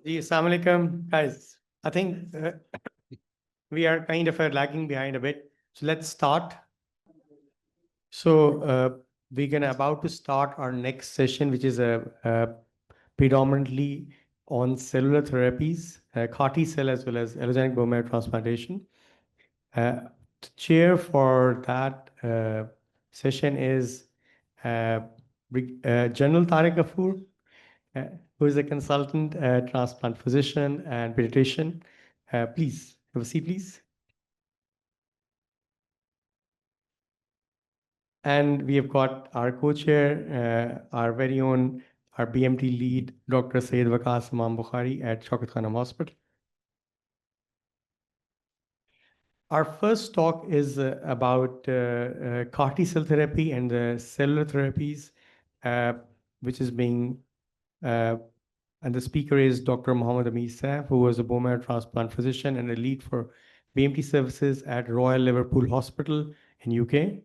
Ji, Assalamu alaikum, guys. I think we are kind of lagging behind a bit. So let's start. So we're gonna about to start our next session, which is predominantly on cellular therapies, CAR T cell as well as allogeneic bone marrow transplantation. The chair for that session is General Tariq Ghafoor, who is a consultant transplant physician and pediatrician. Please have a seat, please. And we have got our co-chair, our very own, our BMT lead, Dr. Syed Waqas Imam Bukhari at Shaukat Khanum Hospital. Our first talk is about CAR T cell therapy and cellular therapies, which is being, and the speaker is Dr. Mohammed Amir Saif, who was a bone marrow transplant physician and a lead for BMT services at Royal Liverpool Hospital in UK.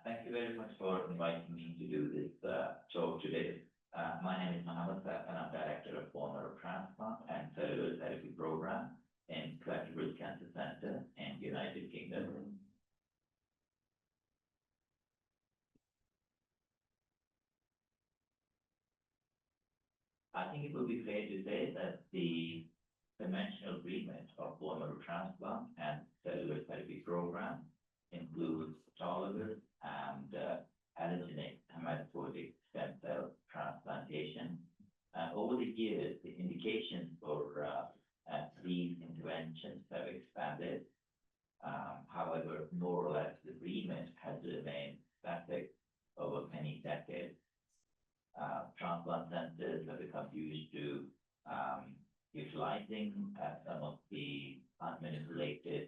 Thank you very much for inviting me to do this talk today. My name is Mohammed Saif, and I'm Director of Bone Marrow Transplant and Cellular Therapy Program in Clatterbury Cancer Center in the United Kingdom. I think it would be fair to say that the conventional treatment of bone marrow transplant and cellular therapy program includes autologous and allogeneic hematopoietic stem cell transplantation. Over the years, the indications for these interventions have expanded. However, more or less, the remit has remained static over many decades. Transplant centers have become used to utilizing some of the unmanipulated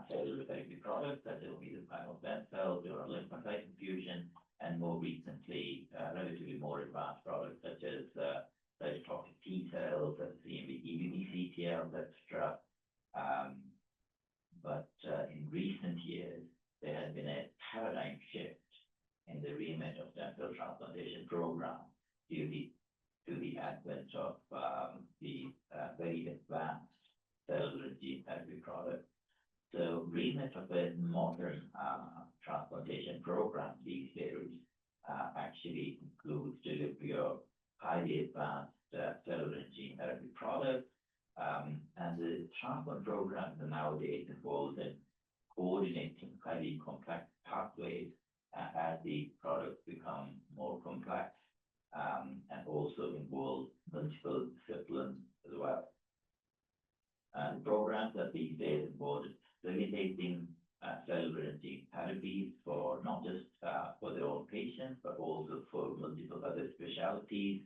cellular therapy products, such as either spinal stem cells or lymphocyte infusion, and more recently, relatively more advanced products such as cytotoxic T cells, CMV, EBV, CTLs, etc. But in recent years, there has been a paradigm shift in the remit of stem cell transplantation program due to the advent of the very advanced cellular gene therapy products. So remit of a modern transplantation program these days actually includes delivery of highly advanced cellular gene therapy products. And the transplant programs are nowadays involved in coordinating highly complex pathways as the products become more complex and also involve multiple disciplines as well. And programs that these days involve facilitating cellular and gene therapies for not just for their own patients, but also for multiple other specialties.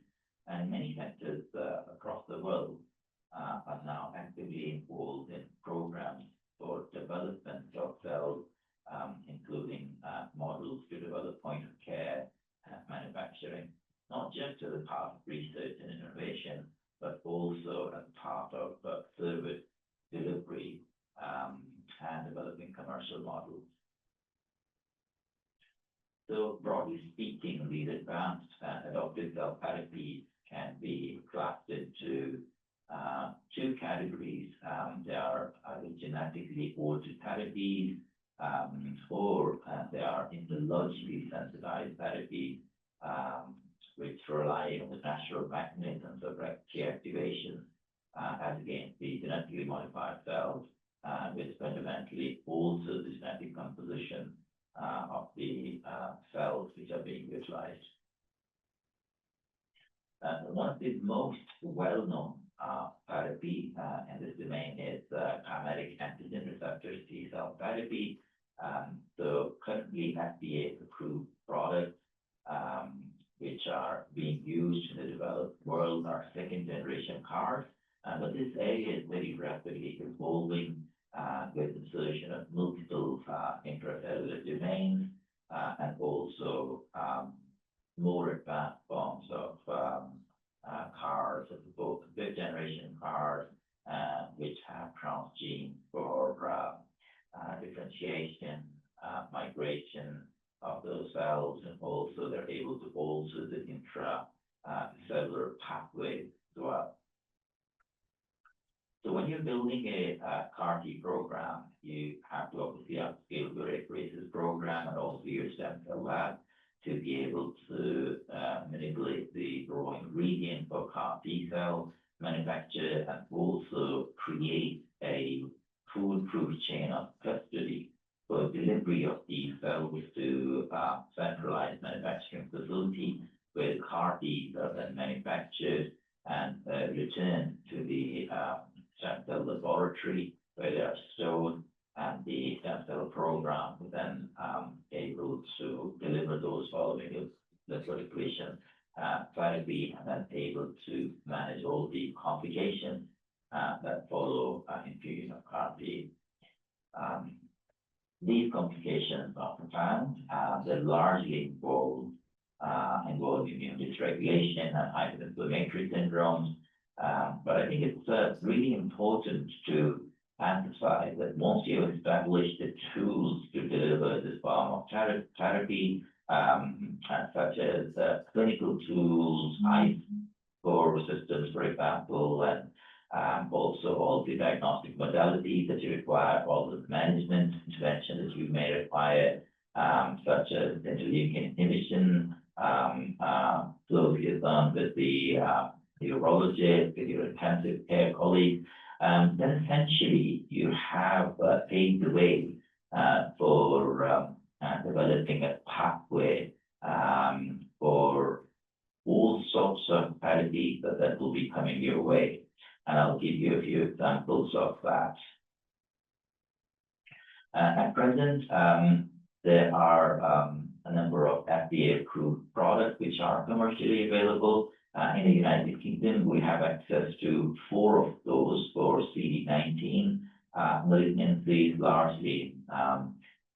And many centers across the world are now actively involved in programs for development of cells, including models to develop point of care manufacturing, not just as a part of research and innovation, but also as part of service delivery and developing commercial models. So broadly speaking, these advanced adoptive cell therapies can be classed into two categories. They are genetically altered therapies, or they are immunologically sensitized therapies, which rely on the natural mechanisms of reactivation as against the genetically modified cells, which fundamentally alter the genetic composition of the cells which are being utilized. One of the most well-known therapy in this domain is chimeric antigen receptor T cell therapy. So currently FDA-approved products which are being used in the developed world are second-generation CARs. But this area is very rapidly evolving with insertion of multiple intracellular domains and also more advanced forms of CARs, both fifth-generation CARs, which have transgenes for differentiation, migration of those cells, and also they're able to alter the intracellular pathway as well. So when you're building a CAR T program, you have to obviously upscale your apheresis program and also your stem cell lab to be able to manipulate the raw ingredient for CAR T cell manufacture and also create a foolproof chain of custody for delivery of these cells to centralized manufacturing facility where CAR Ts are then manufactured and returned to the stem cell laboratory where they are stored, and the stem cell program is then able to deliver those following lymphodepletion therapy, and then able to manage all the complications that follow infusion of CAR T. These complications are profound. They're largely involve immune dysregulation and hyperinflammatory syndromes. But I think it's really important to emphasize that once you establish the tools to deliver this form of therapy, such as clinical tools, ICE4 systems, for example, and also all the diagnostic modalities that you require, all the management intervention that you may require, such as interleukin inhibition, closely done with the urologist, with your intensive care colleague, then essentially you have paved the way for developing a pathway for all sorts of therapies that will be coming your way. And I'll give you a few examples of that. At present, there are a number of FDA-approved products which are commercially available. In the United Kingdom, we have access to 4 of those for CD19 malignancies, largely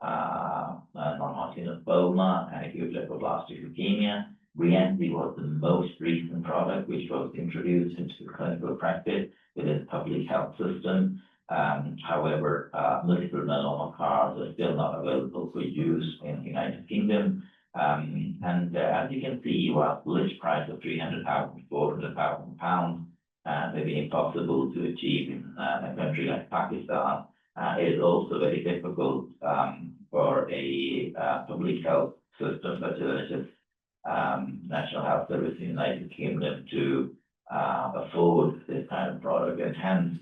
non-Hodgkin lymphoma and acute lymphoblastic leukemia. Briensy was the most recent product which was introduced into clinical practice within the public health system. However, multiple myeloma CARs are still not available for use in the United Kingdom. And as you can see, while the list price of £300,000, £400,000 may be impossible to achieve in a country like Pakistan, it is also very difficult for a public health system such as National Health Service in the United Kingdom to afford this kind of product, and hence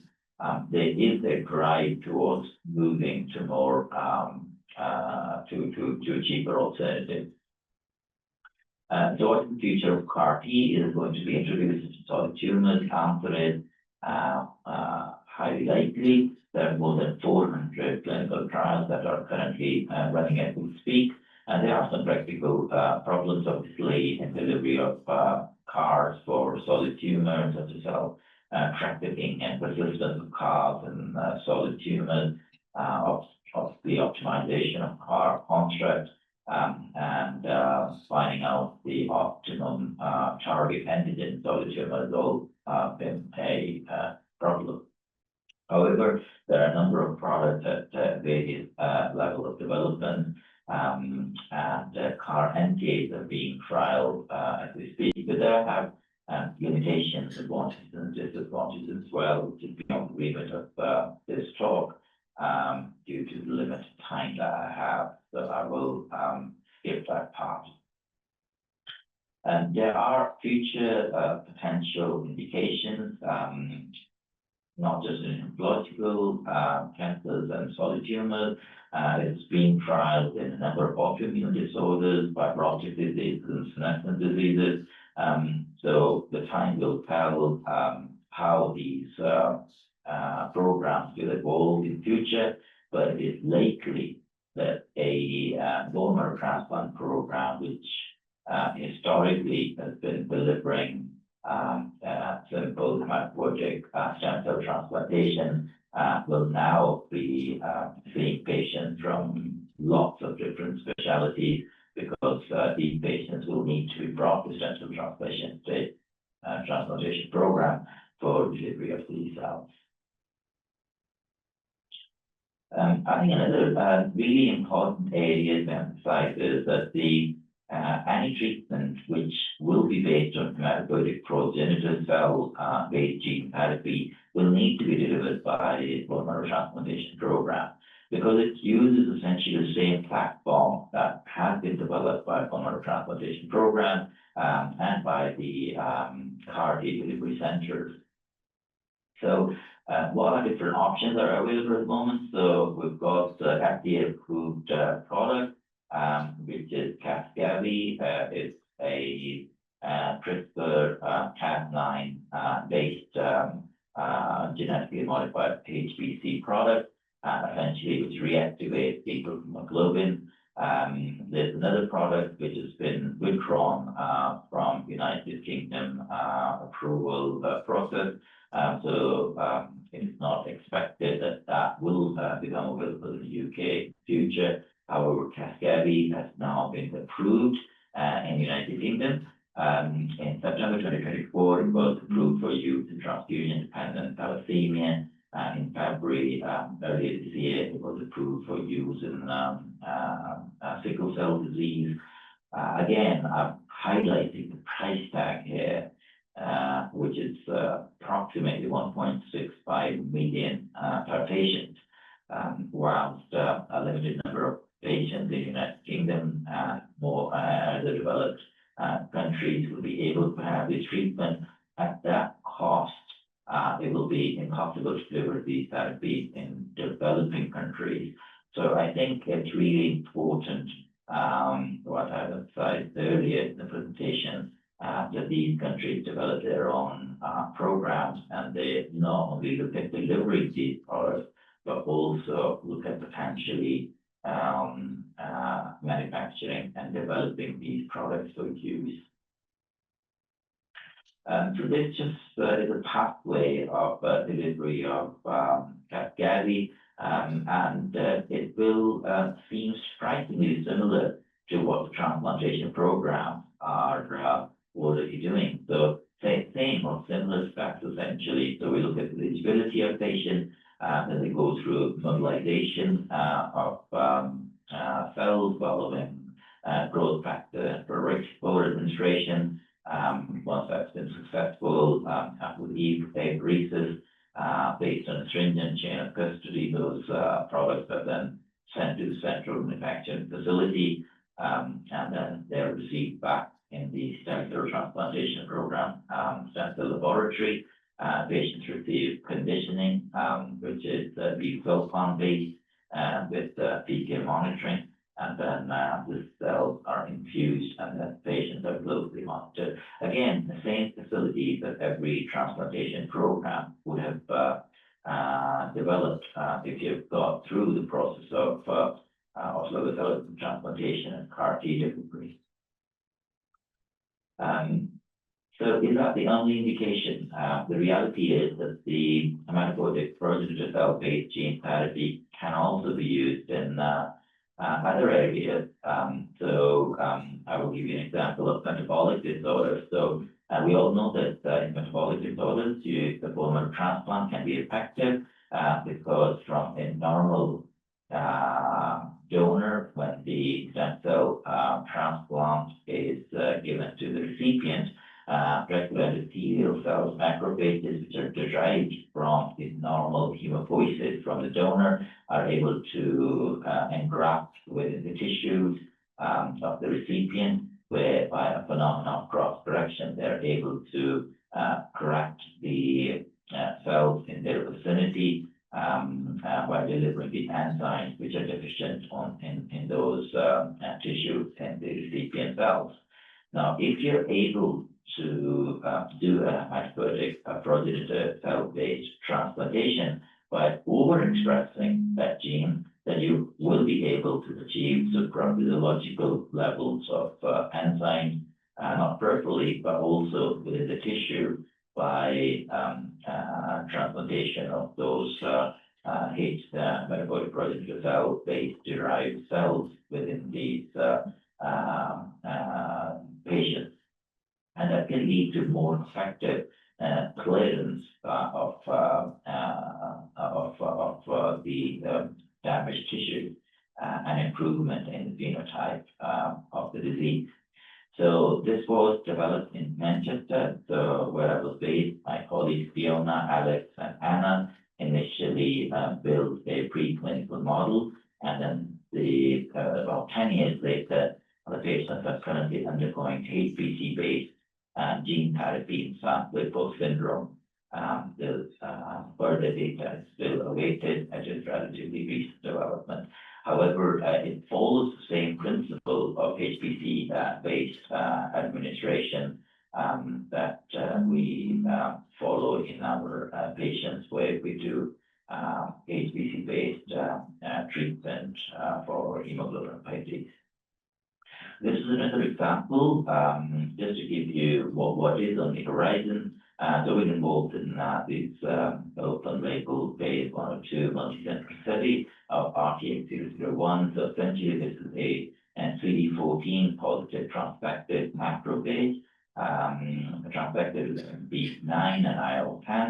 there is a drive towards moving to more to cheaper alternatives. So what is the future of CAR T? It is going to be introduced into solid tumors. Answer is highly likely. There are more than 400 clinical trials that are currently running as we speak. And there are some practical problems, obviously, in delivery of CARs for solid tumors, such as cell trafficking and persistence of CARs in solid tumors, of the optimization of CAR construct, and finding out the optimum target antigen solid tumors all been a problem. However, there are a number of products at various level of development, and CAR NKs are being trialed as we speak, but they have limitations, advantages, and disadvantages as well, which is beyond the remit of this talk due to the limited time that I have. So I will skip that part. And there are future potential indications, not just in hematological cancers and solid tumors. It's being trialed in a number of autoimmune disorders, fibrotic diseases, and senescent diseases. So the time will tell how these programs will evolve in future, but it is likely that a bone marrow transplant program, which historically has been delivering simple hematopoietic stem cell transplantation, will now be seeing patients from lots of different specialties, because these patients will need to be brought to stem cell transplantation program for delivery of these cells. I think another really important area to emphasize is that any treatment which will be based on hematopoietic progenitor cell based gene therapy will need to be delivered by a bone marrow transplantation program because it uses essentially the same platform that has been developed by bone marrow transplantation program and by the CAR T delivery centers. So what are different options are available at the moment? So we've got the FDA-approved product, which is Casgevy. It's a CRISPR-Cas9 based genetically modified HPC product, essentially which reactivates fetal hemoglobin. There's another product which has been withdrawn from United Kingdom approval process. So it's not expected that that will become available in the UK future. However, Casgevy has now been approved in the United Kingdom. In September 2024, it was approved for use in transfusion-dependent thalassemia. In February earlier this year, it was approved for use in sickle cell disease. Again, I'm highlighting the price tag here, which is approximately 1.65 million per patient, whilst a limited number of patients in the United Kingdom and more the developed countries will be able to have this treatment at that cost. It will be impossible to deliver these therapies in developing countries. So I think it's really important, what I emphasized earlier in the presentation, that these countries develop their own programs and they not only look at delivering these products, but also look at potentially manufacturing and developing these products for use. So this just is a pathway of delivery of Casgevy, and it will seem strikingly similar to what the transplantation programs are already doing. So same or similar specs essentially. So we look at the eligibility of patients, then they go through mobilization of cells following growth factor for administration. Once that's been successful, with apheresis, based on a stringent chain of custody, those products are then sent to the central manufacturing facility, and then they're received back in the stem cell transplantation program, stem cell laboratory. Patients receive conditioning, which is busulfan based with PK monitoring, and then the cells are infused and then patients are closely monitored. Again, the same facility that every transplantation program would have developed if you've got through the process of autologous transplantation and CAR T delivery. So is that the only indication? The reality is that the hematopoietic progenitor cell-based gene therapy can also be used in other areas. I will give you an example of metabolic disorders. So we all know that in metabolic disorders, the bone marrow transplant can be effective because from a normal donor, when the stem cell transplant is given to the recipient, regular endothelial cells, macrophages, which are derived from the normal hematopoiesis from the donor, are able to engraft within the tissues of the recipient, where by a phenomenon of cross-correction, they're able to correct the cells in their vicinity by delivering the enzymes which are deficient in those tissues and the recipient cells. Now, if you're able to do a hematopoietic progenitor cell-based transplantation by overexpressing that gene, then you will be able to achieve supraphysiological levels of enzymes, not peripherally, but also within the tissue by transplantation of those metabolic progenitor cell-based derived cells within these patients. And that can lead to more effective clearance of the damaged tissue and improvement in the phenotype of the disease. So this was developed in Manchester, so where I was based. My colleagues Fiona, Alex, and Anna initially built a preclinical model, and then about 10 years later, the patients are currently undergoing HPC-based gene therapy in Sanfilippo syndrome. The further data is still awaited as a relatively recent development. However, it follows the same principle of HPC-based administration that we follow in our patients, where we do HPC-based treatment for hemoglobinopathies. This is another example, just to give you what is on the horizon. So we're involved in this open label phase 1 or 2 multi-center study of RTX-001. So essentially, this is a CD14 positive transfected macrophage. Transfected with B9 and IL-10.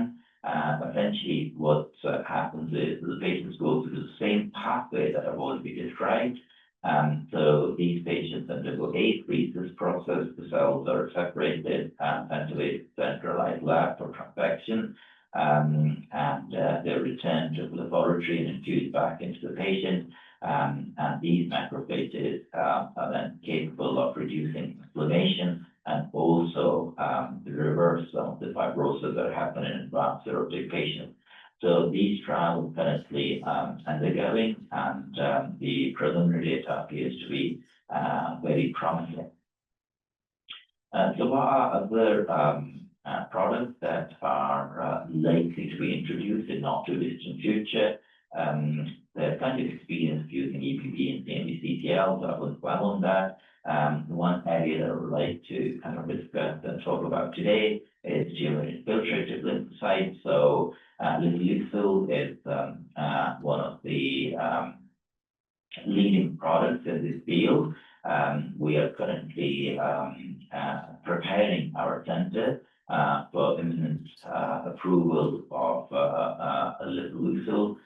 Essentially, what happens is the patients go through the same pathway that I've already described. So these patients undergo a freezes process. The cells are separated and sent to a centralized lab for transfection, and they're returned to the laboratory and infused back into the patient. And these macrophages are then capable of reducing inflammation and also the reverse of the fibrosis that happen in advanced cirrhotic patients. So these trials currently undergoing, and the preliminary data appears to be very promising. So what are other products that are likely to be introduced in not too distant future? There's plenty of experience using EPP and CMV-CTL, so I wouldn't dwell on that. One area that I would like to kind of discuss and talk about today is tumor-infiltrated lymphocytes. So lifileucel is one of the leading products in this field. We are currently preparing our center for imminent approval of lifileucel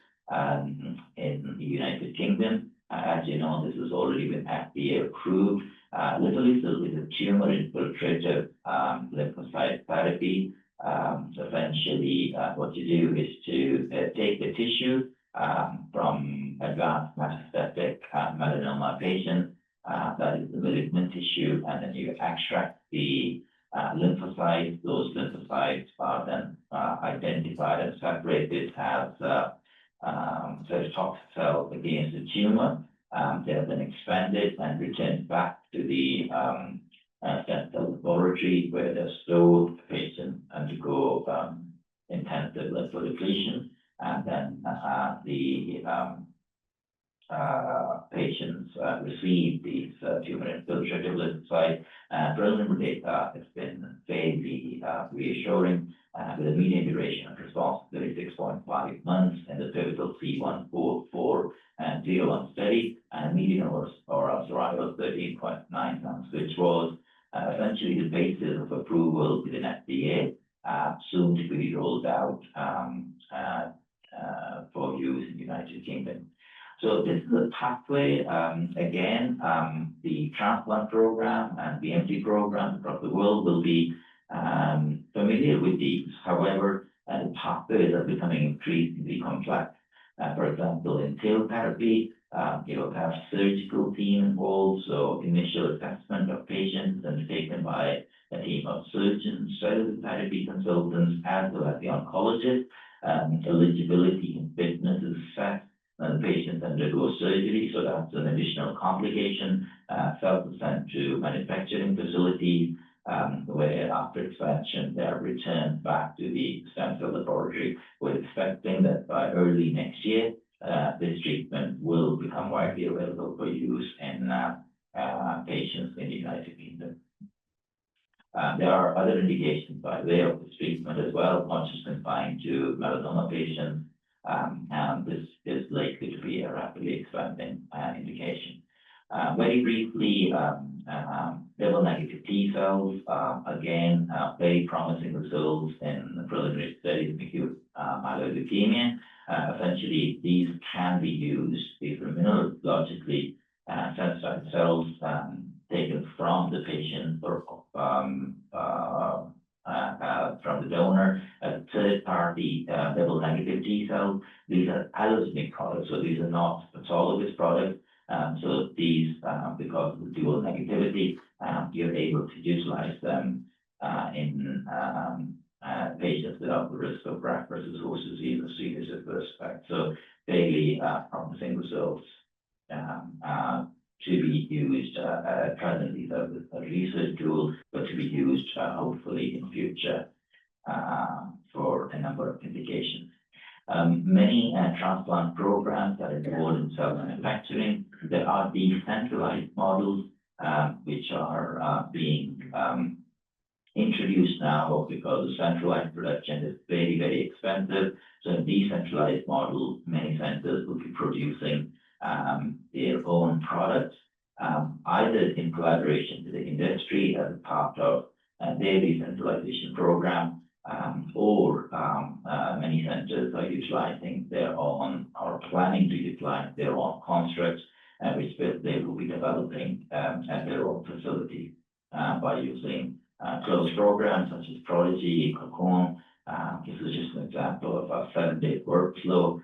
in the United Kingdom. As you know, this has already been FDA approved. Lifileucel is a tumor-infiltrative lymphocyte therapy. Essentially, what you do is to take the tissue from advanced metastatic melanoma patients, that is the malignant tissue, and then you extract the lymphocytes. Those lymphocytes are then identified and separated as cytotoxic cells against the tumor. They have been expanded and returned back to the central laboratory, where they're stored. The patients undergo intensive lymphodepletion, and then the patients receive these tumor-infiltrative lymphocytes. Preliminary data has been fairly reassuring, with a median duration of response of 36.5 months in the pivotal C-144 and 01 study, and a median overall survival of 13.9 months, which was essentially the basis of approval within FDA, soon to be rolled out for use in the United Kingdom. So this is a pathway. Again, the transplant program and the MD program across the world will be familiar with these. However, the pathways are becoming increasingly complex. For example, in TIL therapy, you have surgical team involved, so initial assessment of patients undertaken by a team of surgeons, cellular therapy consultants, as well as the oncologist. Eligibility and fitness is assessed, and the patients undergo surgery, so that's an additional complication. Cells are sent to manufacturing facilities, where after expansion they are returned back to the stem cell laboratory. We're expecting that by early next year, this treatment will become widely available for use in patients in the United Kingdom. There are other indications by way of this treatment as well, not just confined to melanoma patients, and this is likely to be a rapidly expanding indication. Very briefly, double negative T cells, again, very promising results in the preliminary studies of acute myeloid leukemia. Essentially, these can be used, these immunologically sensitized cells taken from the patient or from the donor, a third-party double negative T cells. These are allogeneic products, so these are not autologous products. So these, because of the dual negativity, you're able to utilize them in patients without the risk of graft versus host disease or serious adverse effects. So daily promising results to be used presently as a research tool, but to be used hopefully in future for a number of indications. Many transplant programs that involve in cell manufacturing, there are decentralized models which are being introduced now because the centralized production is very, very expensive. So in decentralized model, many centers will be producing their own products, either in collaboration with the industry as a part of their decentralization program, or many centers are utilizing their own or planning to utilize their own constructs, which they will be developing at their own facility by using closed programs such as Prodigy, Khanum. This is just an example of a 7-day workflow.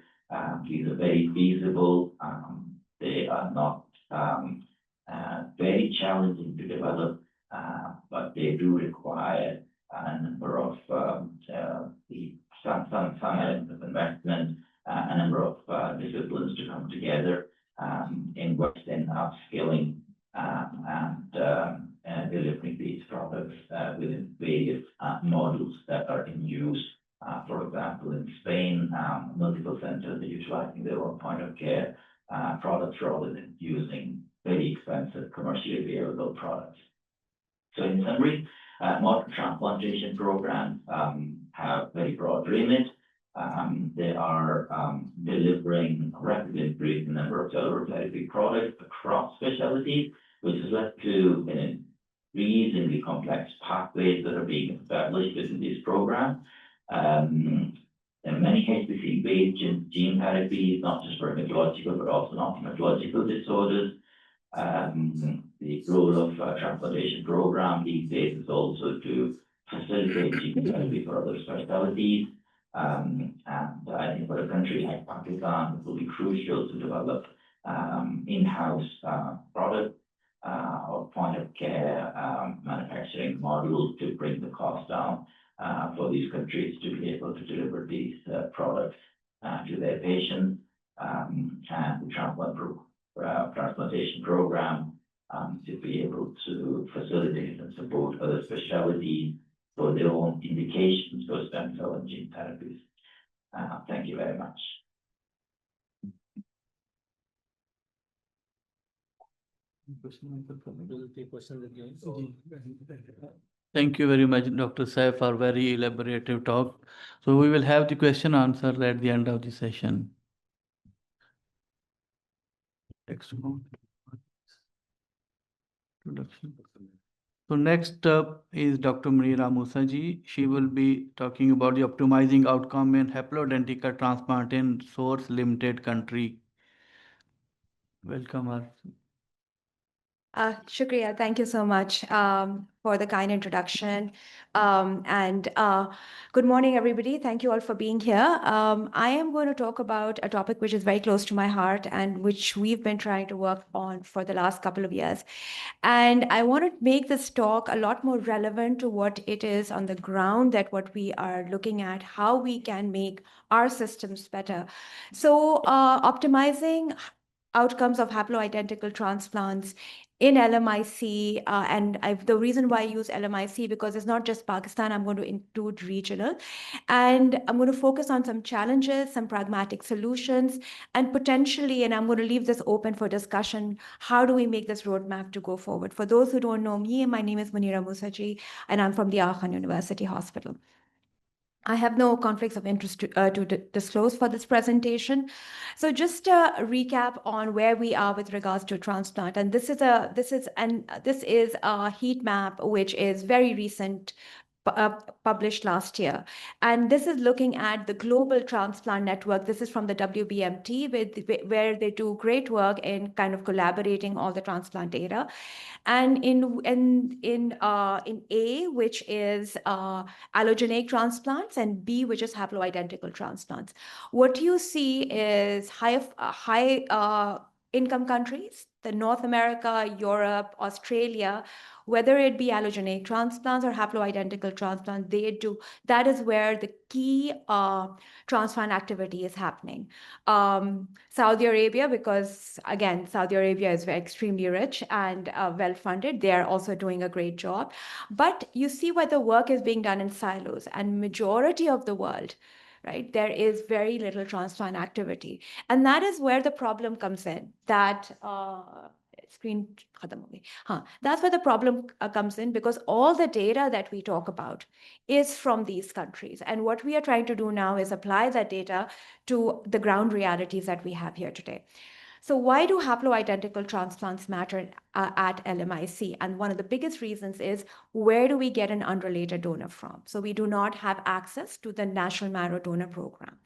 These are very feasible. They are not very challenging to develop, but they do require a number of some element of investment, a number of disciplines to come together, invest in upskilling and delivering these products within various models that are in use. For example, in Spain, multiple centers are utilizing their own point of care products rather than using very expensive commercially available products. So in summary, modern transplantation programs have very broad remit. They are delivering rapidly increasing number of cellular therapy products across specialties, which has led to reasonably complex pathways that are being established within these programs. In many HPC-based gene therapies, not just for hematological, but also non-hematological disorders. The role of transplantation program these days is also to facilitate gene therapy for other specialties. And I think for a country like Pakistan, it will be crucial to develop in-house product or point of care manufacturing models to bring the cost down for these countries to be able to deliver these products to their patients. And the transplantation program to be able to facilitate and support other specialties for their own indications for stem cell and gene therapies. Thank you very much. Thank you very much, Dr. Saif, for very elaborative talk. So we will have the question answer at the end of the session. Introduction. So next up is Dr. Munira Musaji. She will be talking about the optimizing outcome in haploidentical transplant in source limited country. Welcome, Shukriya, thank you so much for the kind introduction. Good morning, everybody. Thank you all for being here. I am going to talk about a topic which is very close to my heart and which we've been trying to work on for the last couple of years. And I want to make this talk a lot more relevant to what it is on the ground, that what we are looking at, how we can make our systems better. So optimizing outcomes of haploidentical transplants in LMIC, and the reason why I use LMIC because it's not just Pakistan, I'm going to include regional, and I'm going to focus on some challenges, some pragmatic solutions, and potentially, and I'm going to leave this open for discussion, how do we make this roadmap to go forward? For those who don't know me, my name is Munira Musaji, and I'm from the Khanum University Hospital. I have no conflicts of interest to disclose for this presentation. So just a recap on where we are with regards to transplant. And this is a heat map, which is very recent published last year. And this is looking at the global transplant network. This is from the WBMT, where they do great work in kind of collaborating all the transplant data. And in A, which is allogeneic transplants, and B, which is haploidentical transplants, what you see is high income countries, the North America, Europe, Australia, whether it be allogeneic transplants or haploidentical transplants, that is where the key transplant activity is happening. Saudi Arabia, because again, Saudi Arabia is extremely rich and well-funded, they are also doing a great job. But you see where the work is being done in silos, and majority of the world, right, there is very little transplant activity. And that is where the problem comes in, that screen that's where the problem comes in, because all the data that we talk about is from these countries. And what we are trying to do now is apply that data to the ground realities that we have here today. So why do haploidentical transplants matter at LMIC? And one of the biggest reasons is, where do we get an unrelated donor from? So we do not have access to the National Marrow Donor Program.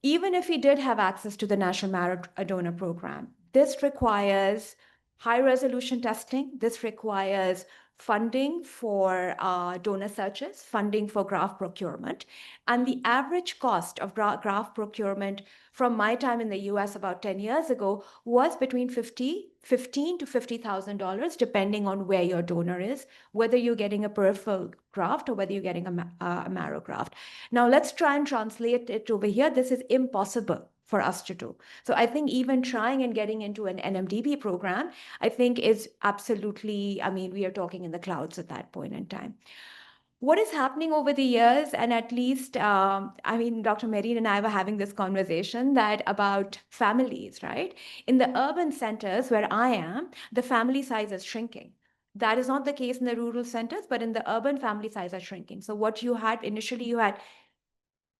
Even if we did have access to the National Marrow Donor Program, this requires high-resolution testing. This requires funding for donor searches, funding for graft procurement. And the average cost of graft procurement from my time in the US about 10 years ago was between $15,000 to $50,000, depending on where your donor is, whether you're getting a peripheral graft or whether you're getting a marrow graft. Now, let's try and translate it over here. This is impossible for us to do. So I think even trying and getting into an NMDB program, I think is absolutely, I mean, we are talking in the clouds at that point in time. What is happening over the years, and at least, I mean, Dr. Mereen and I were having this conversation that about families, right? In the urban centers where I am, the family size is shrinking. That is not the case in the rural centers, but in the urban, family size are shrinking. So what you had initially, you had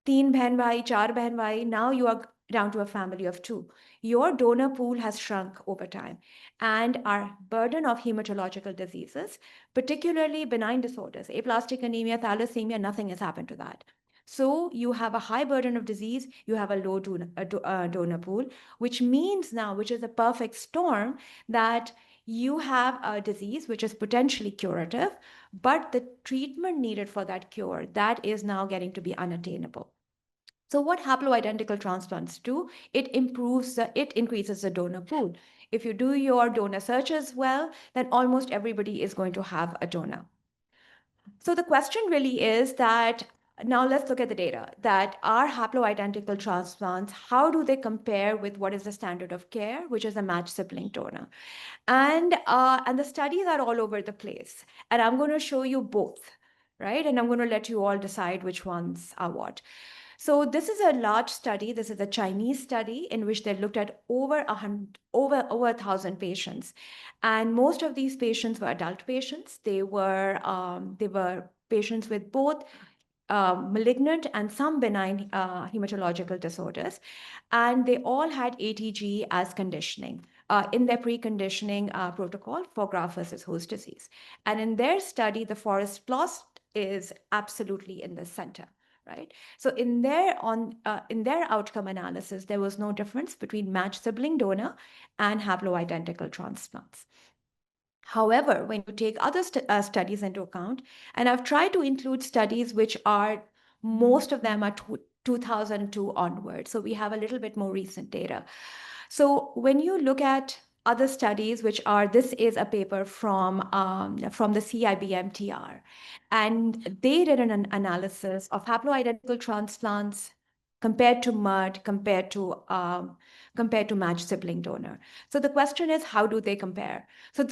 3 बहन भाई, 4 बहन भाई, now you are down to a family of 2. Your donor pool has shrunk over time, and our burden of hematological diseases, particularly benign disorders, aplastic anemia, thalassemia, nothing has happened to that. So you have a high burden of disease, you have a low donor pool, which means now, which is a perfect storm, that you have a disease which is potentially curative, but the treatment needed for that cure, that is now getting to be unattainable. So what haploidentical transplants do, it increases the donor pool. If you do your donor searches well, then almost everybody is going to have a donor. So the question really is that, now let's look at the data, that are haploidentical transplants, how do they compare with what is the standard of care, which is a matched sibling donor? And the studies are all over the place. And I'm going to show you both, right? And I'm going to let you all decide which ones are what. So this is a large study. This is a Chinese study in which they looked at over 1,000 patients, and most of these patients were adult patients. They were patients with both malignant and some benign hematological disorders, and they all had ATG as conditioning in their preconditioning protocol for graft versus host disease. And in their study, the forest plot is absolutely in the center. Right. So in their outcome analysis, there was no difference between matched sibling donor and haploidentical transplants. However, when you take other studies into account, and I've tried to include studies which are, most of them are 2002 onward, so we have a little bit more recent data. So when you look at other studies, which are, this is a paper from the CIBMTR, and they did an analysis of haploidentical transplants compared to MUD, compared to matched sibling donor. So the question is, how do they compare? So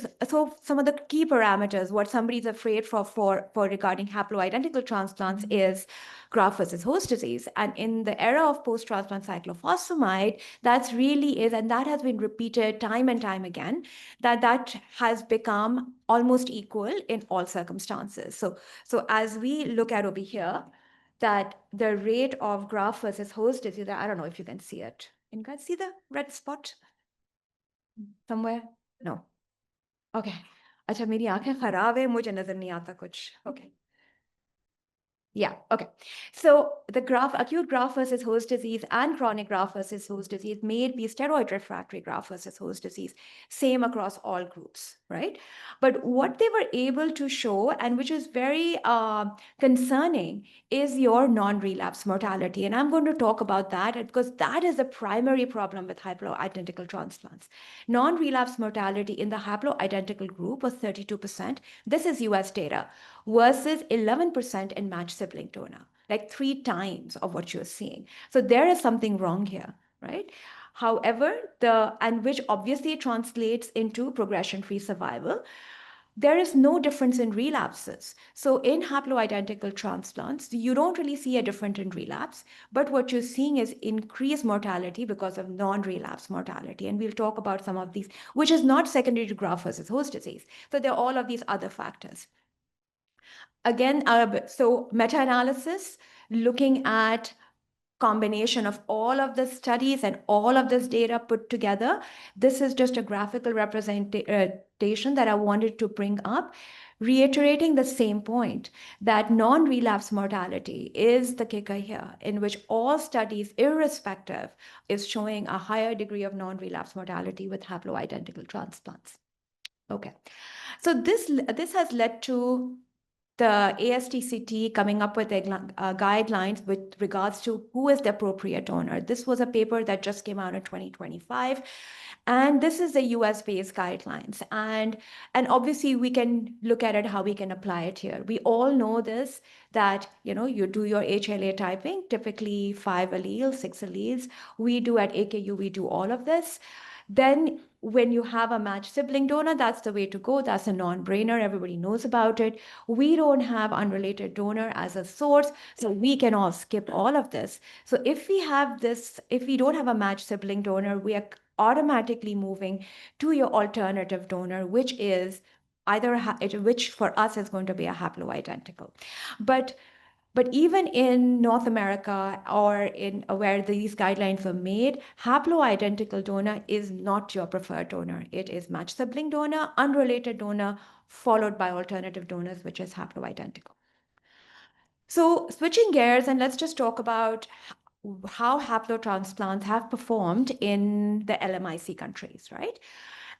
some of the key parameters, what somebody's afraid for regarding haploidentical transplants is graft versus host disease. And in the era of post-transplant cyclophosphamide, that's really is, and that has been repeated time and time again, that has become almost equal in all circumstances. So as we look at over here, that the rate of graft versus host disease, I don't know if you can see it. Can you guys see the red spot somewhere? No. Okay. अच्छा मेरी आंखें खराब है मुझे नजर नहीं आता कुछ. Okay. Yeah, okay. So the acute graft versus host disease and chronic graft versus host disease may be steroid refractory graft versus host disease, same across all groups, right? But what they were able to show, and which is very concerning, is your non-relapse mortality. And I'm going to talk about that because that is the primary problem with haploidentical transplants. Non-relapse mortality in the haploidentical group was 32%. This is US data versus 11% in matched sibling donor, like 3 times of what you're seeing. So there is something wrong here, right? However, which obviously translates into progression-free survival. There is no difference in relapses. So in haploidentical transplants, you don't really see a difference in relapse, but what you're seeing is increased mortality because of non-relapse mortality. And we'll talk about some of these, which is not secondary to graft versus host disease. So there are all of these other factors. Again, so meta-analysis looking at combination of all of the studies and all of this data put together. This is just a graphical representation that I wanted to bring up, reiterating the same point that non-relapse mortality is the kicker here, in which all studies, irrespective, is showing a higher degree of non-relapse mortality with haploidentical transplants. Okay, so this has led to the ASTCT coming up with guidelines with regards to who is the appropriate donor. This was a paper that just came out in 2025. And this is the US-based guidelines. And obviously we can look at it, how we can apply it here. We all know this, that, you do your HLA typing, typically 5 alleles, 6 alleles. We do at AKU, we do all of this. Then when you have a matched sibling donor, that's the way to go. That's a non-brainer. Everybody knows about it. We don't have unrelated donor as a source, so we can all skip all of this. So if we don't have a matched sibling donor, we are automatically moving to your alternative donor, which is which for us is going to be a haploidentical. But even in North America or in where these guidelines were made, haploidentical donor is not your preferred donor. It is matched sibling donor, unrelated donor, followed by alternative donors, which is haploidentical. So switching gears, and let's just talk about how haplotransplants have performed in the LMIC countries, right?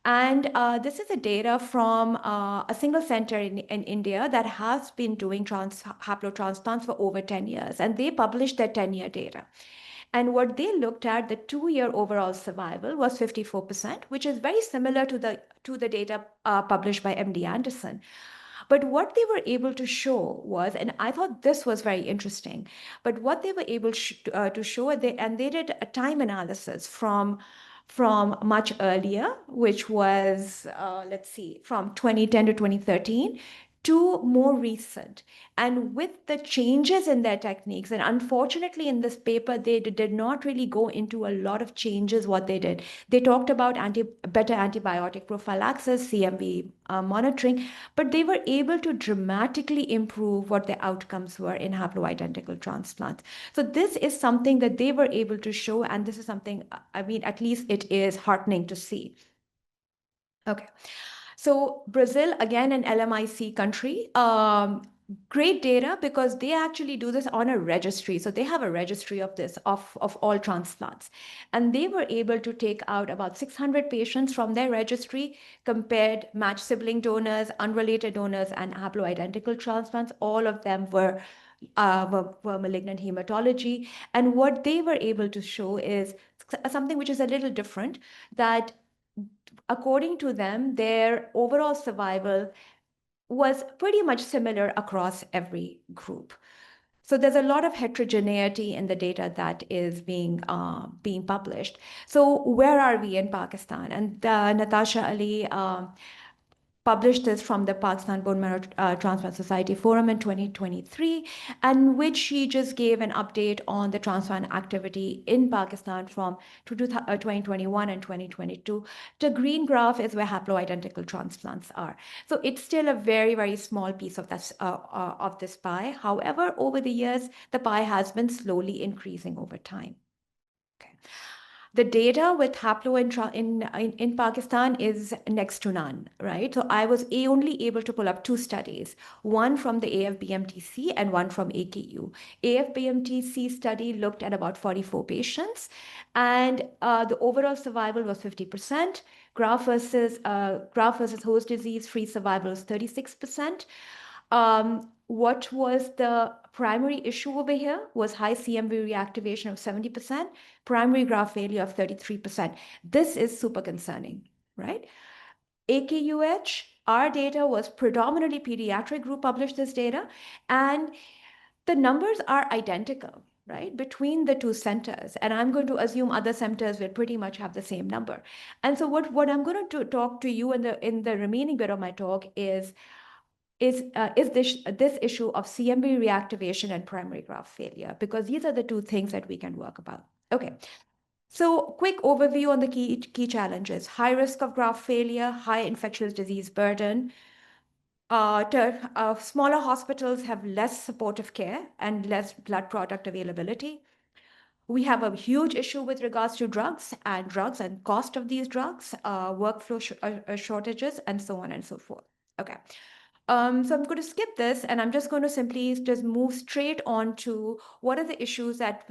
And this is the data from a single center in India that has been doing haplotransplants for over 10 years. And they published their 10-year data. And what they looked at, the 2-year overall survival was 54%, which is very similar to the data published by MD Anderson. But what they were able to show was, and I thought this was very interesting, but what they were able to show, and they did a time analysis from much earlier, which was, let's see, from 2010 to 2013, to more recent. And with the changes in their techniques, and unfortunately in this paper, they did not really go into a lot of changes what they did. They talked about better antibiotic prophylaxis, CMV monitoring, but they were able to dramatically improve what the outcomes were in haploidentical transplants. So this is something that they were able to show, and this is something, I mean, at least it is heartening to see. Okay. So Brazil, again, an LMIC country, great data because they actually do this on a registry. So they have a registry of this, of all transplants. And they were able to take out about 600 patients from their registry, compared matched sibling donors, unrelated donors, and haploidentical transplants. All of them were malignant hematology. And what they were able to show is something which is a little different, that according to them, their overall survival was pretty much similar across every group. So there's a lot of heterogeneity in the data that is being published. So where are we in Pakistan? And Natasha Ali published this from the Pakistan Bone Marrow Transplant Society Forum in 2023, and which she just gave an update on the transplant activity in Pakistan from 2021 and 2022. The green graph is where haploidentical transplants are. So it's still a very, very small piece of this pie. However, over the years, the pie has been slowly increasing over time. Okay. The data with haplo in Pakistan is next to none, right? So I was only able to pull up two studies, one from the AFBMTC and one from AKU. AFBMTC study looked at about 44 patients, and the overall survival was 50%. Graft versus host disease free survival was 36%. What was the primary issue over here was high CMV reactivation of 70%, primary graft failure of 33%. This is super concerning, right? AKUH, our data was predominantly pediatric group published this data, and the numbers are identical, right, between the two centers. And I'm going to assume other centers will pretty much have the same number. And so what I'm going to talk to you in the remaining bit of my talk is this issue of CMV reactivation and primary graft failure, because these are the two things that we can work about. Okay. So quick overview on the key challenges: high risk of graft failure, high infectious disease burden. Smaller hospitals have less supportive care and less blood product availability. We have a huge issue with regards to drugs and cost of these drugs, workflow shortages, and so on and so forth. Okay. So I'm going to skip this, and I'm just going to simply just move straight on to what are the issues that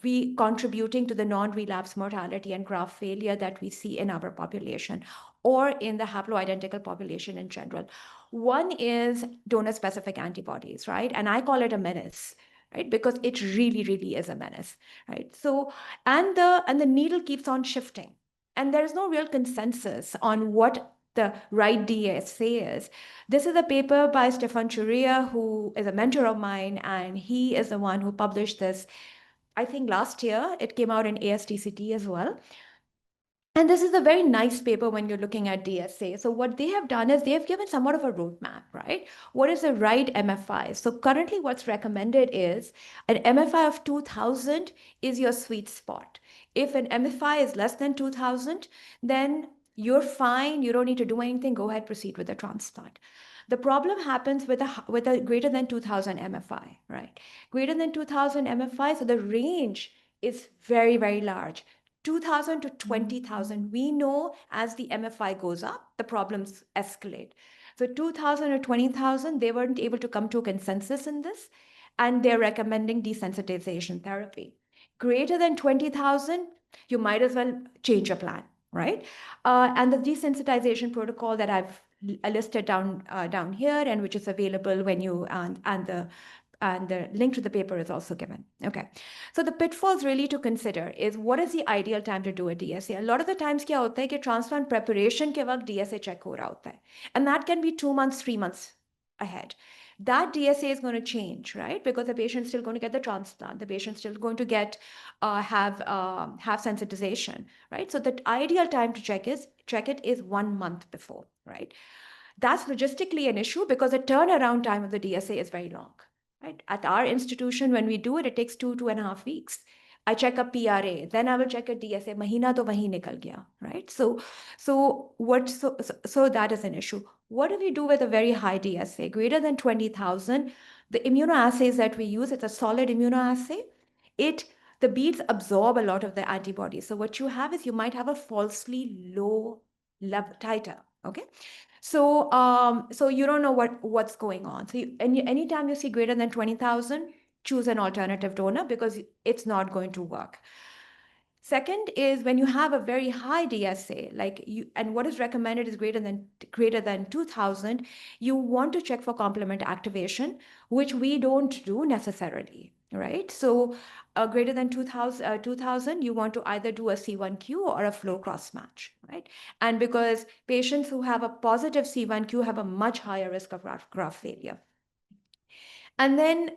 we contributing to the non-relapse mortality and graft failure that we see in our population or in the haploidentical population in general. One is donor-specific antibodies, right? And I call it a menace, right? Because it really, really is a menace, right? So, and the needle keeps on shifting, and there is no real consensus on what the right DSA is. This is a paper by Stefan Churia, who is a mentor of mine, and he is the one who published this, I think last year. It came out in ASTCT as well. And this is a very nice paper when you're looking at DSA. So what they have done is they have given somewhat of a roadmap, right? What is the right MFI? So currently what's recommended is an MFI of 2000 is your sweet spot. If an MFI is less than 2000, then you're fine. You don't need to do anything. Go ahead, proceed with the transplant. The problem happens with a greater than 2000 MFI, right? Greater than 2000 MFI, so the range is very, very large. 2,000 to 20,000. We know as the MFI goes up, the problems escalate. So 2,000 or 20,000, they weren't able to come to a consensus in this, and they're recommending desensitization therapy. Greater than 20,000, you might as well change your plan, right? And the desensitization protocol that I've listed down here, and which is available when you and the link to the paper is also given. Okay. So the pitfalls really to consider is what is the ideal time to do a DSA? A lot of the times क्या होता है कि transplant preparation के वक्त DSA check हो रहा होता है. And that can be 2 months, 3 months ahead. That DSA is going to change, right? Because the patient's still going to get the transplant. The patient's still going to have sensitization, right? So the ideal time to check it is 1 month before, right? That's logistically an issue because the turnaround time of the DSA is very long. Right? At our institution, when we do it, it takes 2.5 weeks. I check a PRA, then I will check a DSA. Mahina to wahi nikal gaya, right? So that is an issue. What do we do with a very high DSA, greater than 20,000? The immunoassays that we use, it's a solid immunoassay. The beads absorb a lot of the antibodies. So what you have is you might have a falsely low level titer. Okay. So you don't know what's going on. So anytime you see greater than 20,000, choose an alternative donor because it's not going to work. Second is when you have a very high DSA, and what is recommended is greater than 2,000, you want to check for complement activation, which we don't do necessarily, right? So greater than 2,000, you want to either do a C1Q or a flow cross match, right? And because patients who have a positive C1Q have a much higher risk of graft failure. And then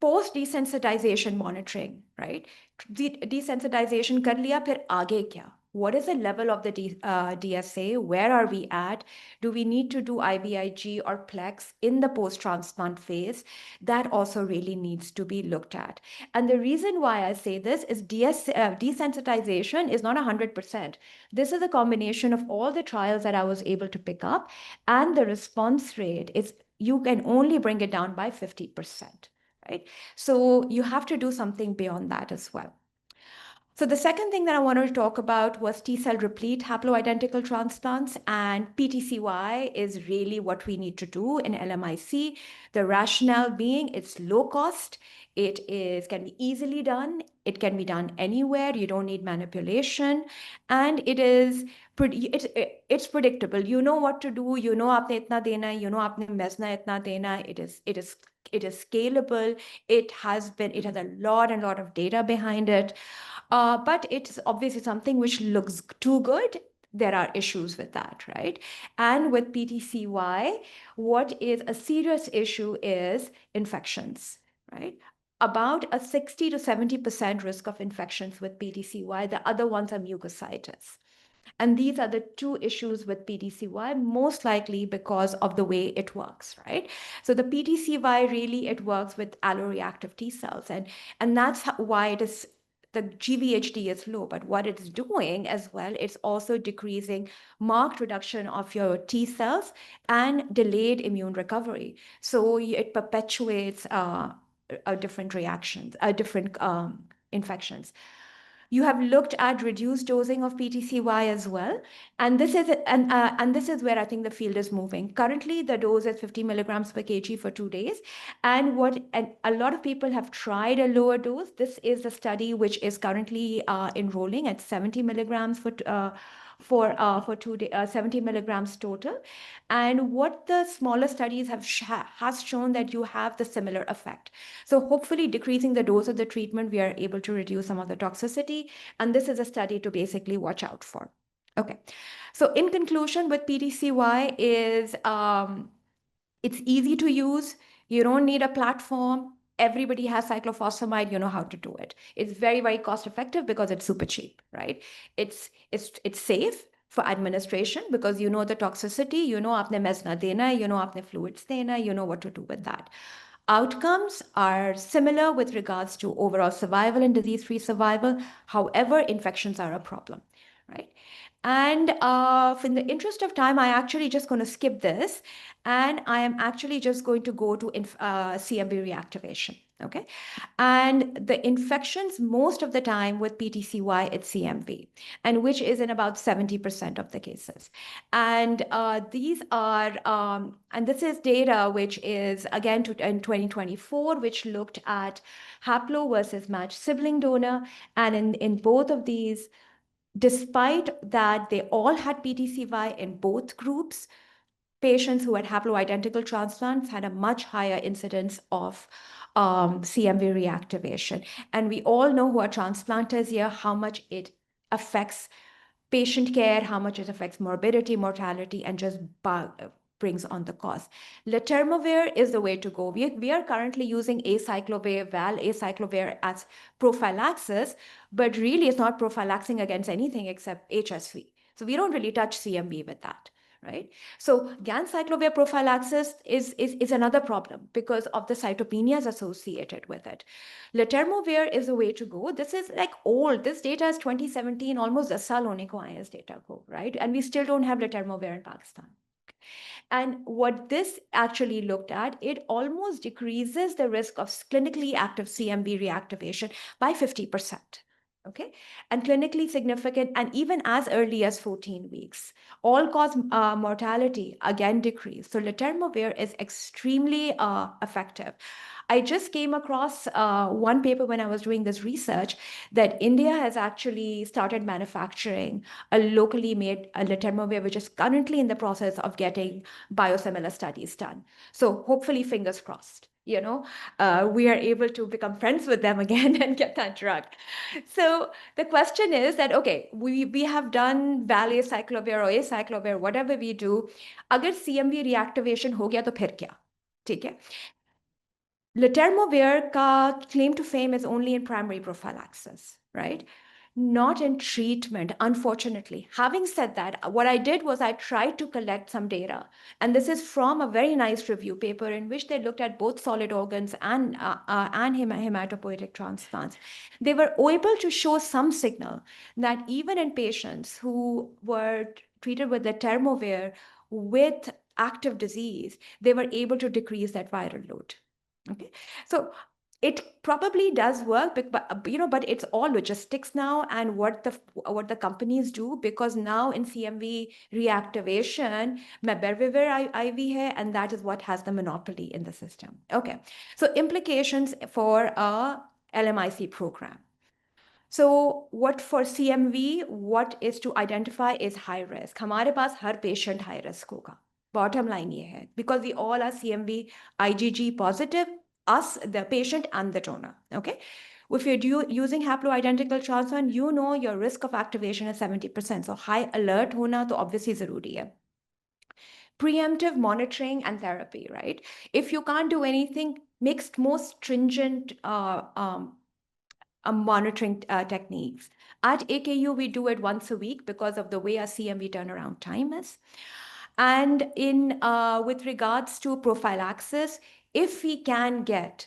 post desensitization monitoring, right? Desensitization कर लिया, फिर आगे क्या? What is the level of the DSA? Where are we at? Do we need to do IVIG or PLEX in the post-transplant phase? That also really needs to be looked at. And the reason why I say this is desensitization is not 100%. This is a combination of all the trials that I was able to pick up, and the response rate is you can only bring it down by 50%. Right? So you have to do something beyond that as well. So the second thing that I wanted to talk about was T-cell replete haploidentical transplants, and PTCY is really what we need to do in LMIC. The rationale being it's low cost, can be easily done, it can be done anywhere, you don't need manipulation, and it's predictable. You know what to do, you know aapne itna dena hai, you know aapne mesna itna dena hai. It is scalable. It has a lot and lot of data behind it. But it's obviously something which looks too good. There are issues with that, right? And with PTCY, what is a serious issue is infections, right? About a 60 to 70% risk of infections with PTCY. The other ones are mucositis. And these are the two issues with PTCY, most likely because of the way it works, right? So the PTCY really, it works with alloreactive T cells. And that's why the GVHD is low, but what it's doing as well, it's also decreasing marked reduction of your T cells and delayed immune recovery. So it perpetuates different reactions, different infections. You have looked at reduced dosing of PTCY as well, and this is where I think the field is moving. Currently, the dose is 50 milligrams per kg for 2 days, and a lot of people have tried a lower dose. This is a study which is currently enrolling at 70 milligrams for 2 days, 70 milligrams total. And what the smaller studies has shown that you have the similar effect. So hopefully decreasing the dose of the treatment, we are able to reduce some of the toxicity. And this is a study to basically watch out for. Okay. So in conclusion, with PTCY is it's easy to use. You don't need a platform. Everybody has cyclophosphamide. You know how to do it. It's very, very cost effective because it's super cheap, right? It's safe for administration because you know the toxicity. You know aapne mesna dena hai, you know aapne fluids dena hai, you know what to do with that. Outcomes are similar with regards to overall survival and disease-free survival. However, infections are a problem, right? And in the interest of time, I actually just going to skip this, and I am actually just going to go to CMV reactivation, okay? And the infections, most of the time with PTCY, it's CMV, and which is in about 70% of the cases. And and this is data which is again in 2024, which looked at haplo versus matched sibling donor. And in both of these, despite that they all had PTCY in both groups, patients who had haploidentical transplants had a much higher incidence of CMV reactivation. And we all know who are transplanters here, how much it affects patient care, how much it affects morbidity, mortality, and just brings on the cost. Letermovir is the way to go. We are currently using acyclovir, acyclovir as prophylaxis, but really it's not prophylaxing against anything except HSV. So we don't really touch CMV with that, right? So ganciclovir prophylaxis is another problem because of the cytopenias associated with it. Letermovir is the way to go. This is like old. This data is 2017, almost a saal hone ko aaya is data ko, right? And we still don't have letermovir in Pakistan. And what this actually looked at, it almost decreases the risk of clinically active CMV reactivation by 50%. Okay, and clinically significant, and even as early as 14 weeks. All-cause mortality again decreased. So letermovir is extremely effective. I just came across one paper when I was doing this research that India has actually started manufacturing a locally made letermovir, which is currently in the process of getting biosimilar studies done. So hopefully, fingers crossed, we are able to become friends with them again and get that drug. So the question is that, okay, we have done valacyclovir or acyclovir, whatever we do, agar CMV reactivation ho gaya to phir kya? ठीक है? Letermovir ka claim to fame is only in primary prophylaxis, right? Not in treatment, unfortunately. Having said that, what I did was I tried to collect some data. And this is from a very nice review paper in which they looked at both solid organs and hematopoietic transplants. They were able to show some signal that even in patients who were treated with letermovir with active disease, they were able to decrease that viral load. Okay, so It probably does work, but it's all logistics now and what the companies do, because now in CMV reactivation, Mebervivir IV hai, and that is what has the monopoly in the system. Okay, so implications for a LMIC program. So what for CMV, what is to identify is high risk. हमारे पास हर patient high risk होगा. Bottom line ये है, because we all are CMV IgG positive, us, the patient and the donor. Okay. If you're using haploidentical transplant, you know your risk of activation is 70%. So high alert होना तो obviously ज़रूरी है. Preemptive monitoring and therapy, right? If you can't do anything, mixed more stringent monitoring techniques. At AKU, we do it once a week because of the way our CMV turnaround time is. And with regards to prophylaxis, if we can get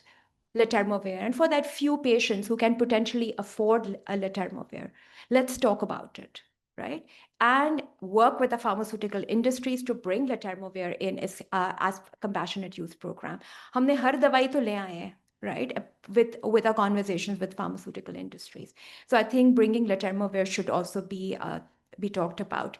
letermovir, and for that few patients who can potentially afford a letermovir, let's talk about it, right? And work with the pharmaceutical industries to bring letermovir in as compassionate use program. हमने हर दवाई तो ले आए हैं, right? With our conversations with pharmaceutical industries. So I think bringing letermovir should also be talked about.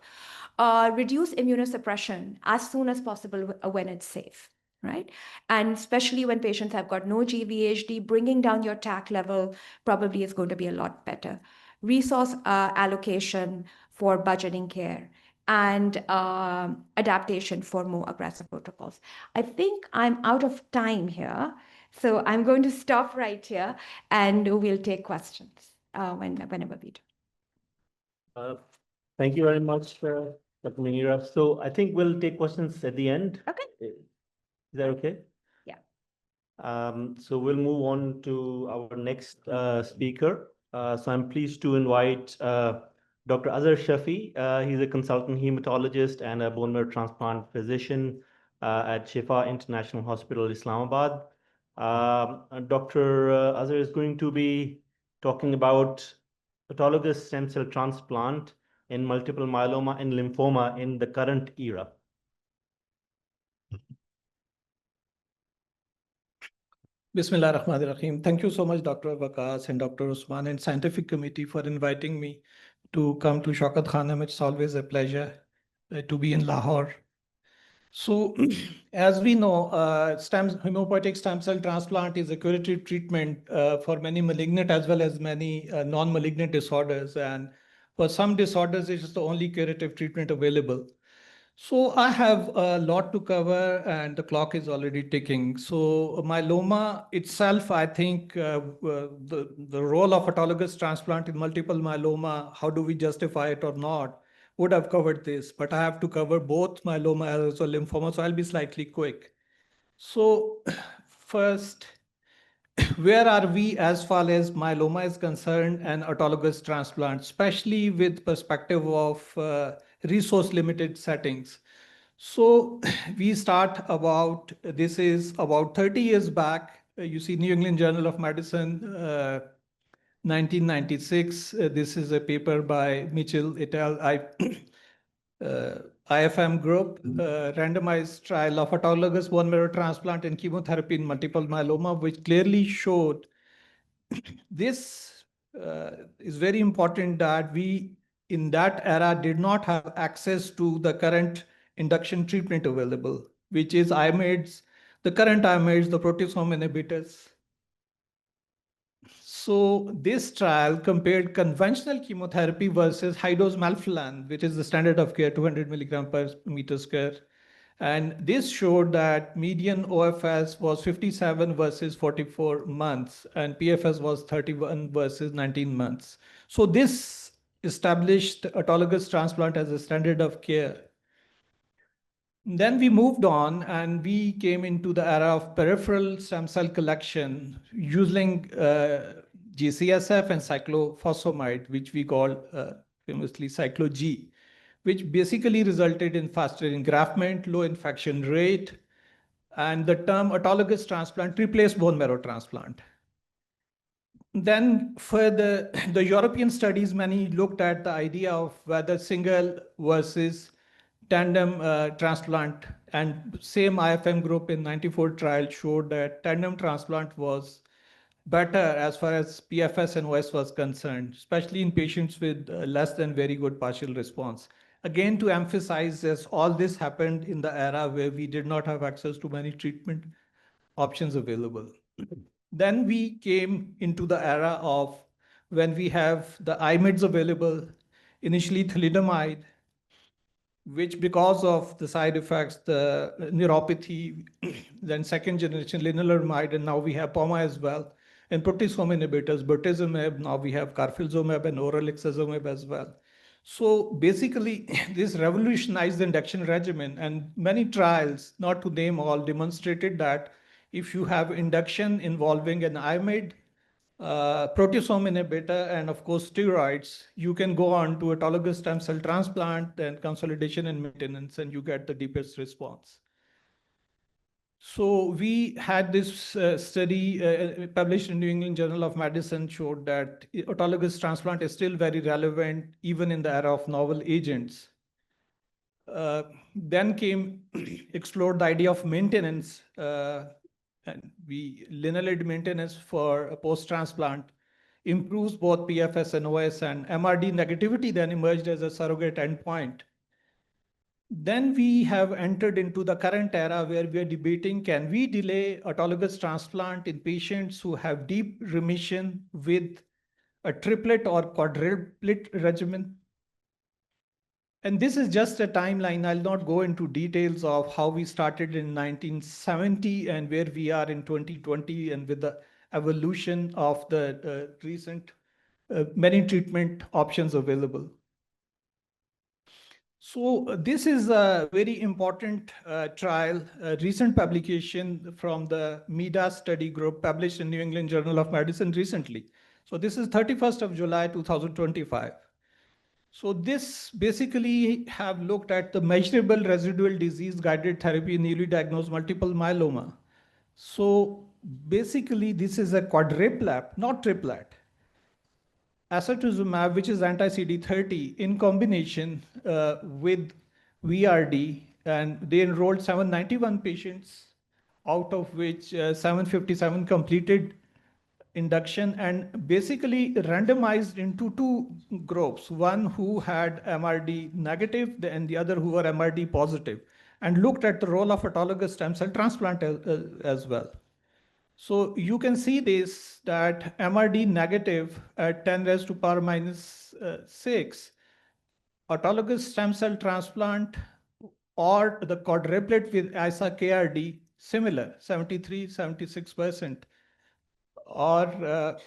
Reduce immunosuppression as soon as possible when it's safe, right? And especially when patients have got no GVHD, bringing down your TAC level probably is going to be a lot better. Resource allocation for budgeting care and adaptation for more aggressive protocols. I think I'm out of time here, so I'm going to stop right here and we'll take questions whenever we do. Thank you very much, Dr. Munira. So I think we'll take questions at the end. Okay. Is that okay? Yeah. So we'll move on to our next speaker. So I'm pleased to invite Dr. Azhar Shafi. He's a consultant hematologist and a bone marrow transplant physician at Shifa International Hospital, Islamabad. Dr. Azhar is going to be talking about autologous stem cell transplant in multiple myeloma and lymphoma in the current era. Bismillah ar-Rahman ar-Rahim. Thank you so much, Dr. Waqas and Dr. Usman and scientific committee for inviting me to come to Shaukat Khanum. It's always a pleasure to be in Lahore. So, as we know, hematopoietic stem cell transplant is a curative treatment for many malignant as well as many non-malignant disorders. And for some disorders, it is the only curative treatment available. So I have a lot to cover and the clock is already ticking. So myeloma itself, I think the role of autologous transplant in multiple myeloma, how do we justify it or not, would have covered this, but I have to cover both myeloma as well as lymphoma, so I'll be slightly quick. So first, where are we as far as myeloma is concerned and autologous transplant, especially with perspective of resource limited settings? So we start about, this is about 30 years back. You see New England Journal of Medicine, 1996. This is a paper by Mitchell et al. IFM group, randomized trial of autologous bone marrow transplant and chemotherapy in multiple myeloma, which clearly showed this is very important that we in that era did not have access to the current induction treatment available, which is IMiDs, the current IMiDs, the proteasome inhibitors. So this trial compared conventional chemotherapy versus high-dose melphalan, which is the standard of care, 200 milligram per meter square. And this showed that median OFS was 57 versus 44 months, and PFS was 31 versus 19 months. So this established autologous transplant as a standard of care. Then we moved on and we came into the era of peripheral stem cell collection using GCSF and cyclophosphamide, which we call famously cyclo-G, which basically resulted in faster engraftment, low infection rate, and the term autologous transplant replaced bone marrow transplant. Then for the European studies, many looked at the idea of whether single versus tandem transplant, and same IFM group in 94 trial showed that tandem transplant was better as far as PFS and OS was concerned, especially in patients with less than very good partial response. Again, to emphasize this, all this happened in the era where we did not have access to many treatment options available. Then we came into the era of when we have the IMIDs available, initially thalidomide, which because of the side effects, the neuropathy, then second generation lenalidomide, and now we have POMA as well, and proteasome inhibitors, bortezomib, now we have carfilzomib and oral ixazomib as well. So basically, this revolutionized the induction regimen, and many trials, not to name all, demonstrated that if you have induction involving an IMID, proteasome inhibitor, and of course steroids, you can go on to autologous stem cell transplant and consolidation and maintenance, and you get the deepest response. So we had this study published in New England Journal of Medicine showed that autologous transplant is still very relevant even in the era of novel agents. Then came explored the idea of maintenance, and lenalidomide maintenance for a post-transplant improves both PFS and OS, and MRD negativity then emerged as a surrogate endpoint. Then we have entered into the current era where we are debating, can we delay autologous transplant in patients who have deep remission with a triplet or quadruplet regimen? And this is just a timeline. I'll not go into details of how we started in 1970 and where we are in 2020 and with the evolution of the recent many treatment options available. So this is a very important trial, a recent publication from the MIDA study group published in New England Journal of Medicine recently. So this is 31st of July, 2025. So this basically have looked at the measurable residual disease guided therapy in newly diagnosed multiple myeloma. So basically this is a quadruplet, not triplet. Acetuzumab, which is anti-CD30 in combination with VRD, and they enrolled 791 patients, out of which 757 completed induction and basically randomized into two groups, one who had MRD negative and the other who were MRD positive, and looked at the role of autologous stem cell transplant as well. So you can see this, that MRD negative at 10 raised to power minus 6, autologous stem cell transplant or the quadruplet with ISA-KRD, similar, 73, 76%. Or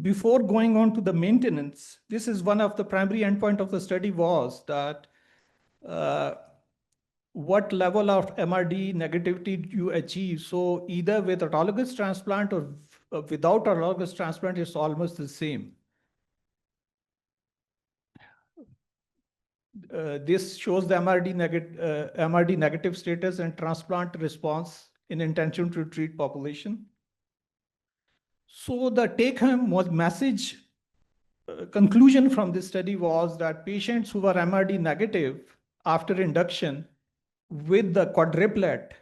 before going on to the maintenance, this is one of the primary endpoint of the study was that what level of MRD negativity you achieve. So either with autologous transplant or without autologous transplant, it's almost the same. This shows the MRD negative status and transplant response in intention to treat population. So the take-home message conclusion from this study was that patients who were MRD negative after induction with the quadruplet,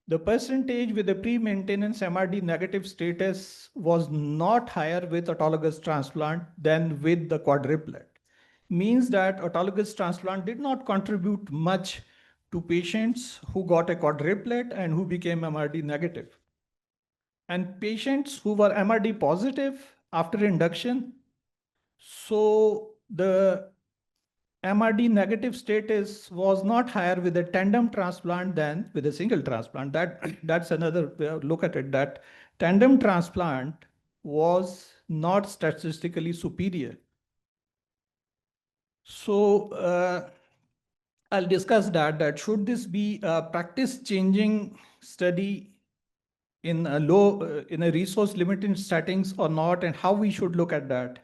the percentage with the pre-maintenance MRD negative status was not higher with autologous transplant than with the quadruplet. Means that autologous transplant did not contribute much to patients who got a quadruplet and who became MRD negative. And patients who were MRD positive after induction, so the MRD negative status was not higher with a tandem transplant than with a single transplant. That's another look at it, that tandem transplant was not statistically superior. So I'll discuss that should this be a practice changing study in a in a resource limited settings or not, and how we should look at that.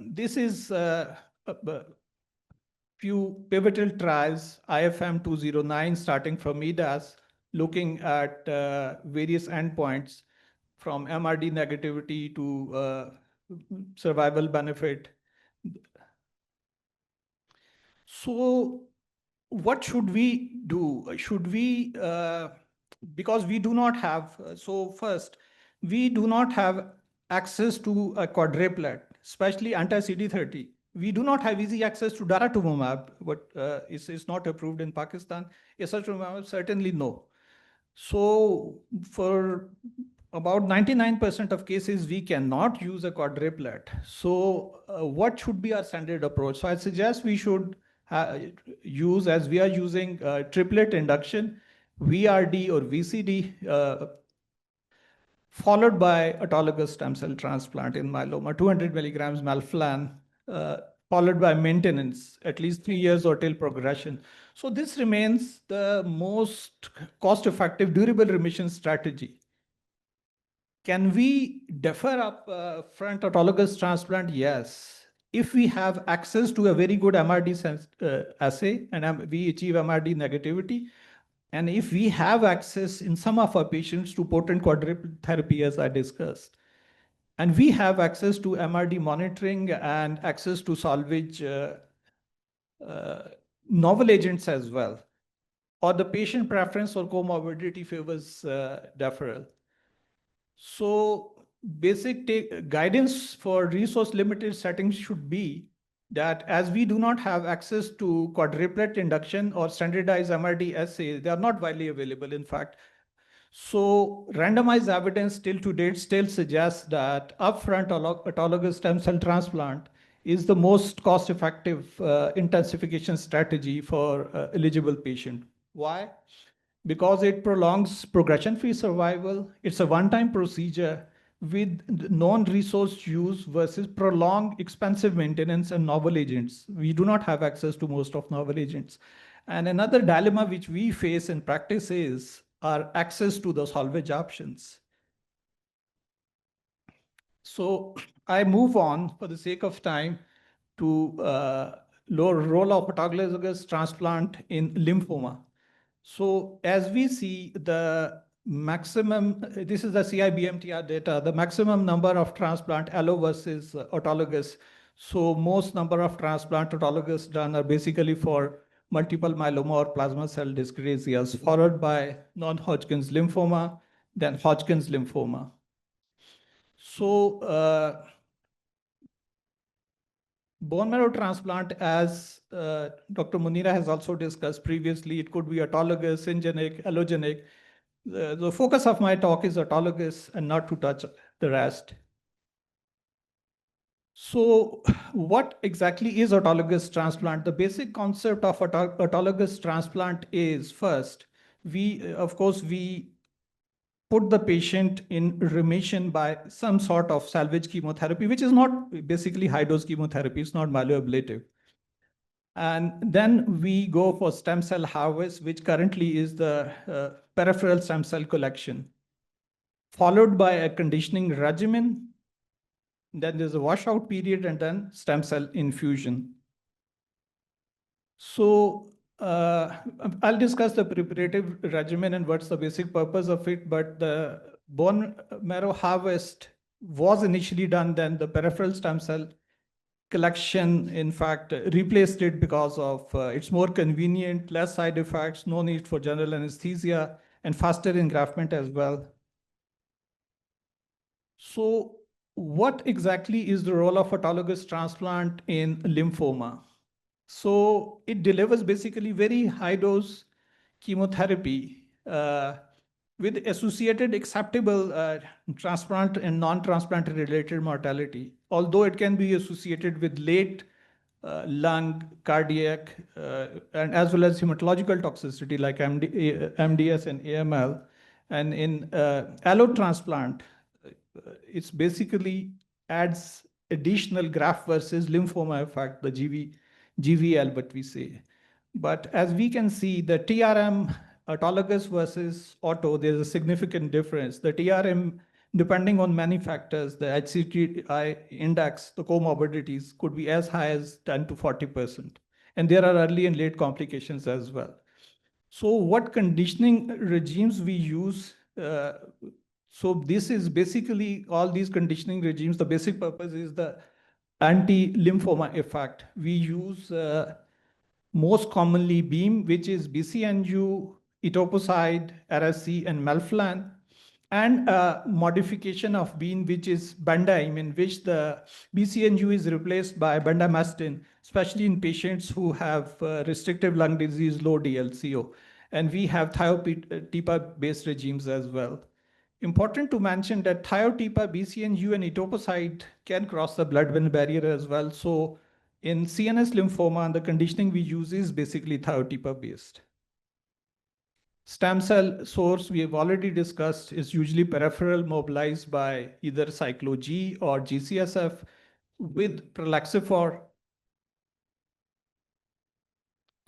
This is a few pivotal trials, IFM 209, starting from EDAS, looking at various endpoints from MRD negativity to survival benefit. So what should we do? Should we, because we do not have, so first, we do not have access to a quadruplet, especially anti-CD30. We do not have easy access to daratumumab, but is not approved in Pakistan. Isatumumab, certainly no. So for about 99% of cases, we cannot use a quadruplet. So what should be our standard approach? So I suggest we should use, as we are using triplet induction, VRD or VCD, followed by autologous stem cell transplant in myeloma, 200 milligrams melphalan, followed by maintenance, at least 3 years or till progression. So this remains the most cost-effective durable remission strategy. Can we defer up front autologous transplant? Yes. If we have access to a very good MRD assay and we achieve MRD negativity, and if we have access in some of our patients to potent quadruple therapy, as I discussed, and we have access to MRD monitoring and access to salvage novel agents as well, or the patient preference or comorbidity favors deferral. So basic guidance for resource limited settings should be that as we do not have access to quadruplet induction or standardized MRD assay, they are not widely available, in fact. So randomized evidence till to date still suggests that upfront autologous stem cell transplant is the most cost-effective intensification strategy for eligible patient. Why? Because it prolongs progression-free survival. It's a one-time procedure with non-resource use versus prolonged expensive maintenance and novel agents. We do not have access to most of novel agents. And another dilemma which we face in practice is our access to the salvage options. So I move on for the sake of time to role of autologous transplant in lymphoma. So as we see the maximum, this is the CIBMTR data, the maximum number of transplant allo versus autologous. So most number of transplant autologous done are basically for multiple myeloma or plasma cell dyscrasias, followed by non-Hodgkin's lymphoma, then Hodgkin's lymphoma. So bone marrow transplant, as Dr. Munira has also discussed previously, it could be autologous, syngeneic, allogenic. The focus of my talk is autologous and not to touch the rest. So what exactly is autologous transplant? The basic concept of autologous transplant is, first, of course, we put the patient in remission by some sort of salvage chemotherapy, which is not basically high-dose chemotherapy, it's not myeloablative. And then we go for stem cell harvest, which currently is the peripheral stem cell collection, followed by a conditioning regimen. Then there's a washout period and then stem cell infusion. So I'll discuss the preparative regimen and what's the basic purpose of it, but the bone marrow harvest was initially done, then the peripheral stem cell collection, in fact, replaced it because of it's more convenient, less side effects, no need for general anesthesia, and faster engraftment as well. So what exactly is the role of autologous transplant in lymphoma? So it delivers basically very high dose chemotherapy with associated acceptable transplant and non-transplant related mortality, although it can be associated with late lung, cardiac, and as well as hematological toxicity like MDS and AML. And in allo transplant, it's basically adds additional graft versus lymphoma effect, the GVL, what we say. But as we can see, the TRM autologous versus auto, there's a significant difference. The TRM, depending on many factors, the HCTI index, the comorbidities could be as high as 10 to 40%. And there are early and late complications as well. So what conditioning regimes we use? So this is basically all these conditioning regimes. The basic purpose is the anti-lymphoma effect. We use most commonly BEAM, which is BCNU, etoposide, RSC, and melphalan. and modification of bean, which is bendime, in which the BCNU is replaced by bendamustine, especially in patients who have restrictive lung disease, low DLCO. And we have thiotepa-based regimes as well. Important to mention that thiotepa, BCNU, and etoposide can cross the blood-brain barrier as well. So in CNS lymphoma, the conditioning we use is basically thiotepa-based. Stem cell source we have already discussed is usually peripheral, mobilized by either cyclo-G or GCSF with pralaxefor.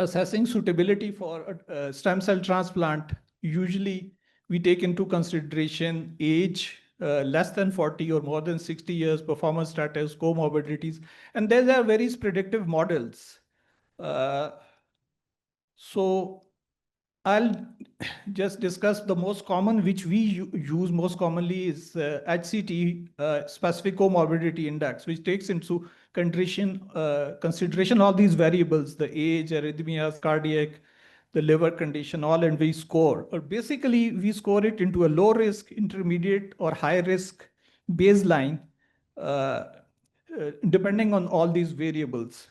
Assessing suitability for stem cell transplant, usually we take into consideration age, less than 40 or more than 60 years, performance status, comorbidities, and there are various predictive models. So I'll just discuss the most common, which we use most commonly is HCT, specific comorbidity index, which takes into consideration all these variables, the age, arrhythmias, cardiac, the liver condition, all, and we score. Or basically, we score it into a low risk, intermediate, or high risk baseline, depending on all these variables.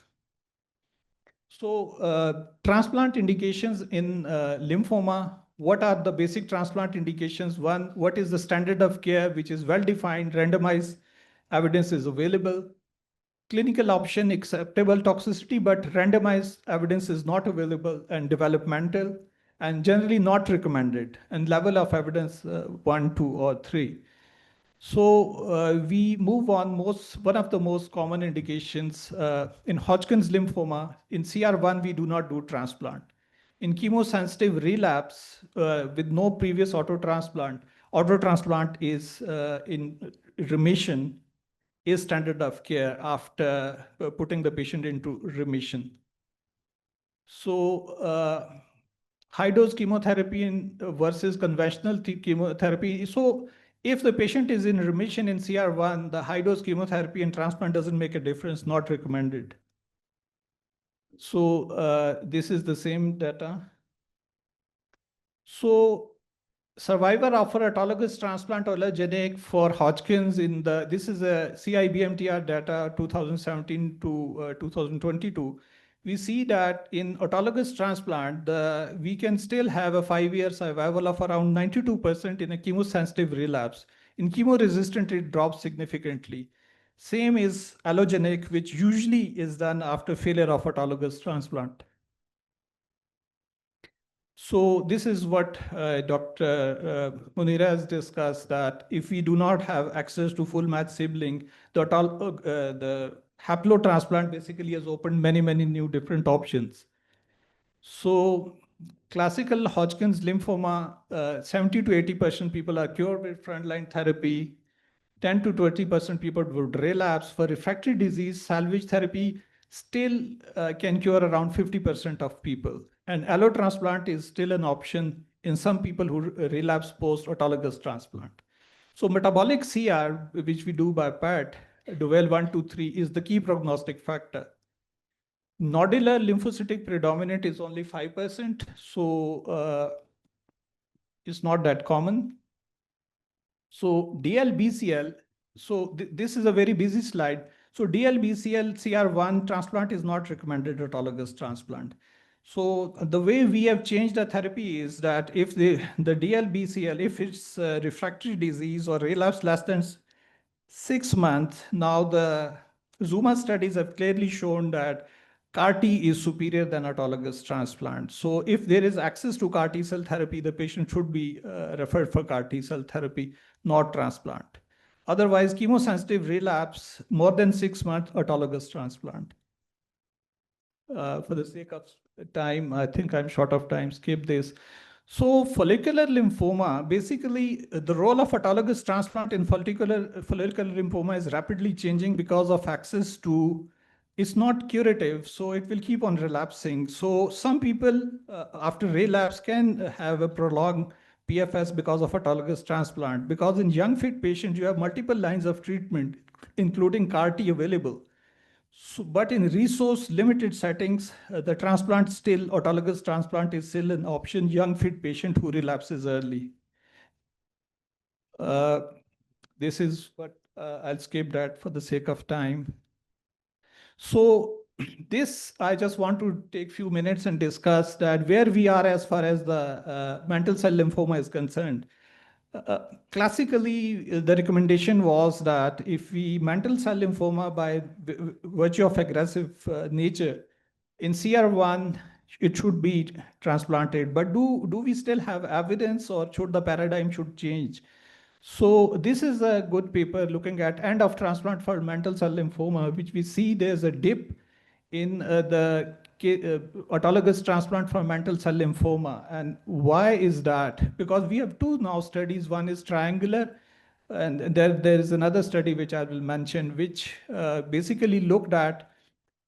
So transplant indications in lymphoma, what are the basic transplant indications? One, what is the standard of care, which is well-defined, randomized evidence is available. Clinical option, acceptable toxicity, but randomized evidence is not available, and developmental, and generally not recommended, and level of evidence 1, 2, or 3. So we move on. One of the most common indications in Hodgkin's lymphoma, in CR1, we do not do transplant. In chemosensitive relapse with no previous autotransplant is in remission, is standard of care after putting the patient into remission. So high-dose chemotherapy versus conventional chemotherapy. So if the patient is in remission in CR1, the high-dose chemotherapy and transplant doesn't make a difference, not recommended. So this is the same data. So survivor of autologous transplant or allogeneic for Hodgkin's this is a CIBMTR data 2017 to 2022. We see that in autologous transplant, we can still have a 5-year survival of around 92% in a chemosensitive relapse. In chemoresistant, it drops significantly. Same is allogeneic, which usually is done after failure of autologous transplant. So this is what Dr. Munira has discussed, that if we do not have access to full match sibling, the haplotransplant basically has opened many new different options. So classical Hodgkin's lymphoma, 70 to 80% people are cured with frontline therapy. 10 to 20% people would relapse. For refractory disease, salvage therapy still can cure around 50% of people. And allotransplant is still an option in some people who relapse post-autologous transplant. So metabolic CR, which we do by PET, Duvel 1, 2, 3, is the key prognostic factor. Nodular lymphocytic predominant is only 5%, so it's not that common. So DLBCL, so this is a very busy slide. So DLBCL CR1 transplant is not recommended autologous transplant. So the way we have changed the therapy is that if the DLBCL, if it's refractory disease or relapse less than 6 months, now the Zuma studies have clearly shown that CAR T is superior than autologous transplant. So if there is access to CAR T cell therapy, the patient should be referred for CAR T cell therapy, not transplant. Otherwise, chemosensitive relapse, more than 6 months, autologous transplant. For the sake of time, I think I'm short of time, skip this. So follicular lymphoma, basically the role of autologous transplant in follicular lymphoma is rapidly changing because of access to, it's not curative, so it will keep on relapsing. So some people after relapse can have a prolonged PFS because of autologous transplant, because in young fit patients, you have multiple lines of treatment, including CAR T available. So, but in resource limited settings, the autologous transplant is still an option, young fit patient who relapses early. This is what I'll skip that for the sake of time. So this, I just want to take few minutes and discuss that where we are as far as the mantle cell lymphoma is concerned. Classically, the recommendation was that if we mantle cell lymphoma by virtue of aggressive nature, in CR1, it should be transplanted. But do we still have evidence, or should the paradigm should change? So this is a good paper looking at end of transplant for mantle cell lymphoma, which we see there's a dip in autologous transplant for mantle cell lymphoma. And why is that? Because we have two now studies. One is triangular, and there is another study which I will mention, which basically looked at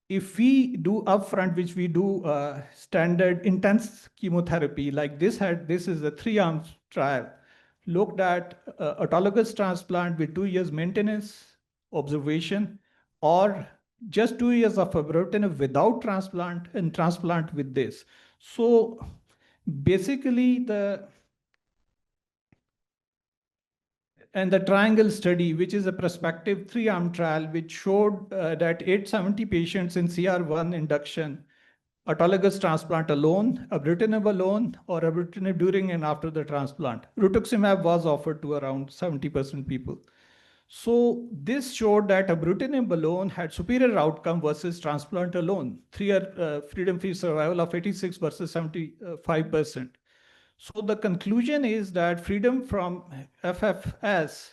if we do upfront, which we do standard intense chemotherapy, like this is a 3-arm trial, looked at autologous transplant with 2 years maintenance observation, or just 2 years of ibrutinib without transplant and transplant with this. So basically the triangle study, which is a prospective 3-arm trial, which showed that 870 patients in CR1 induction, autologous transplant alone, ibrutinib alone, or ibrutinib during and after the transplant. Rituximab was offered to around 70% people. So this showed that ibrutinib alone had superior outcome versus transplant alone, 3-year freedom-free survival of 86 versus 75%. So the conclusion is that freedom from FFS,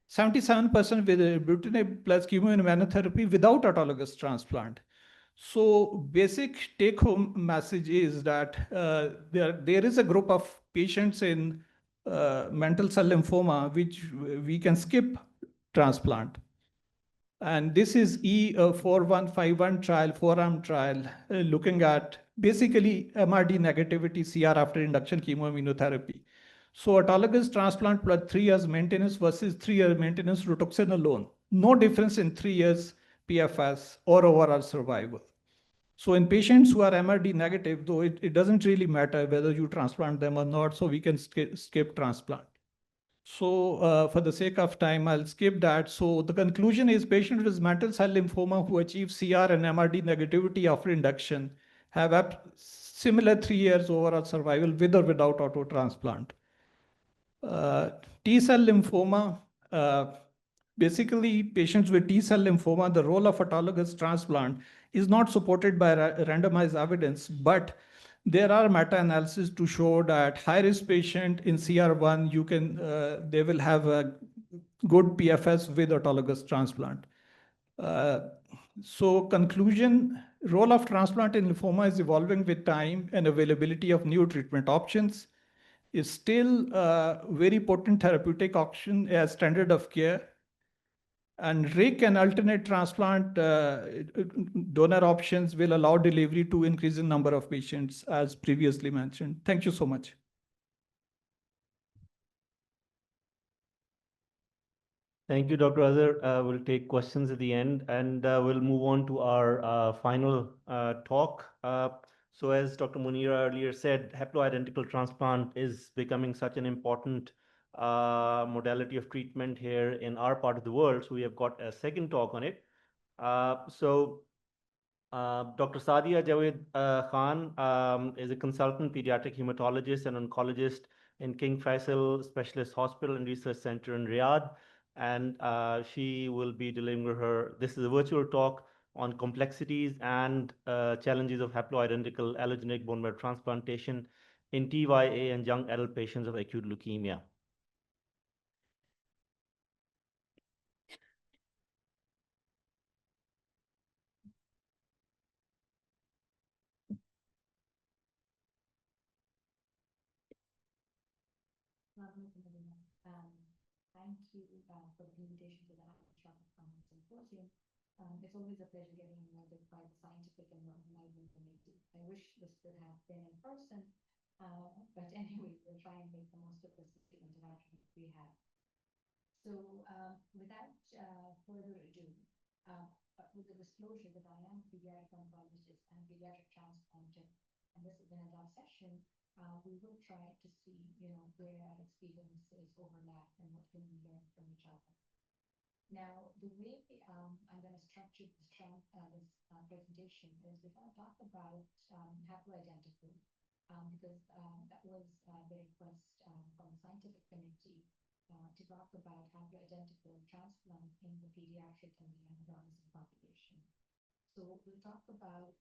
77% with ibrutinib plus chemoimmunotherapy without autologous transplant. So basic take-home message is that there is a group of patients in mantle cell lymphoma which we can skip transplant. And this is E4151 trial, 4-arm trial, looking at basically MRD negativity CR after induction chemoimmunotherapy. So autologous transplant plus 3 years maintenance versus 3-year maintenance Rituxan alone. No difference in 3 years PFS or overall survival. So in patients who are MRD negative, though it doesn't really matter whether you transplant them or not, so we can skip transplant. So for the sake of time, I'll skip that. So the conclusion is patients with mantle cell lymphoma who achieve CR and MRD negativity after induction have similar 3 years overall survival with or without auto transplant. T cell lymphoma, basically patients with T cell lymphoma, the role of autologous transplant is not supported by randomized evidence, but there are meta-analyses to show that high-risk patient in CR1, they will have a good PFS with autologous transplant. So conclusion, role of transplant in lymphoma is evolving with time and availability of new treatment options. Is still a very potent therapeutic option as standard of care. And RIC and alternate transplant donor options will allow delivery to increase in number of patients, as previously mentioned. Thank you so much. Thank you, Dr. Azhar. We'll take questions at the end, and we'll move on to our final talk. So as Dr. Munira earlier said, haploidentical transplant is becoming such an important modality of treatment here in our part of the world. So we have got a second talk on it. Dr. Sadia Javed Khan is a consultant pediatric hematologist and oncologist in King Faisal Specialist Hospital and Research Center in Riyadh. And she will be delivering this is a virtual talk on complexities and challenges of haploidentical allogeneic bone marrow transplantation in TYA and young adult patients of acute leukemia. Thank you for the invitation to the Shaukat Symposium. It's always a pleasure getting invited by the scientific and organizing committee. I wish this could have been in person, but anyway, we'll try and make the most of this interaction we have. So without further ado, with the disclosure that I am a pediatric oncologist and pediatric transplanter, and this has been a lab session, we will try to see, where our experiences overlap and what can we learn from each other. Now, the way I'm going to structure this presentation is we're going to talk about haploidentical, because that was the request from the scientific committee to talk about haploidentical transplant in the pediatric and the adolescent population. So we'll talk about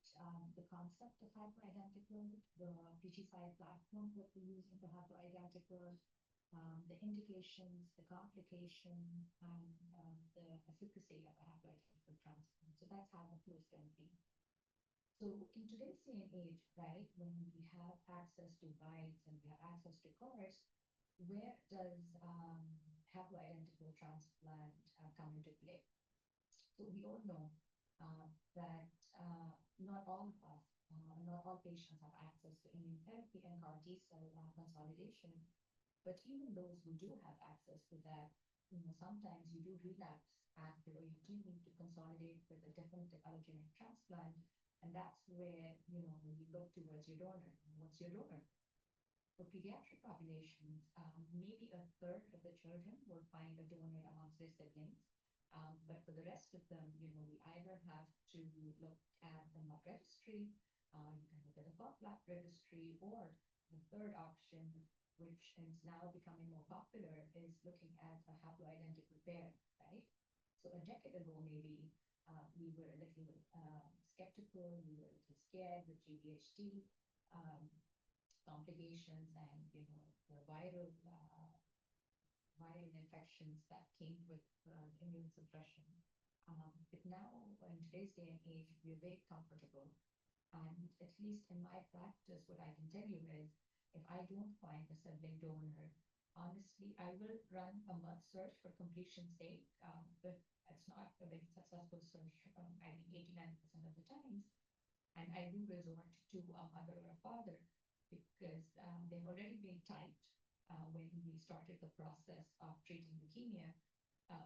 the concept of haploidentical, the PGSI platform that we're using for haploidentical, the indications, the complications, and the efficacy of a haploidentical transplant. So that's how the flow is going to be. So in today's day and age, right, when we have access to guides and we have access to cars, where does haploidentical transplant come into play? So we all know that not all of us, not all patients have access to immunotherapy and CAR T cell consolidation. But even those who do have access to that, sometimes you do relapse after, or you do need to consolidate with a definitive allogeneic transplant. And that's where, you look towards your donor. What's your donor? For pediatric populations, maybe a third of the children will find a donor amongst their siblings. But for the rest of them, we either have to look at the blood registry, you can look at the blood registry, or the third option, which is now becoming more popular, is looking at a haploidentical pair, right? So a decade ago, maybe, we were a little skeptical, we were a little scared with GVHD complications and, the viral infections that came with immune suppression. But now, in today's day and age, we're very comfortable. And at least in my practice, what I can tell you is, if I don't find a sibling donor, honestly, I will run a mud search for completion's sake, but it's not a very successful search, I think 89% of the times. And I do resort to a mother or a father because they've already been typed when we started the process of treating leukemia.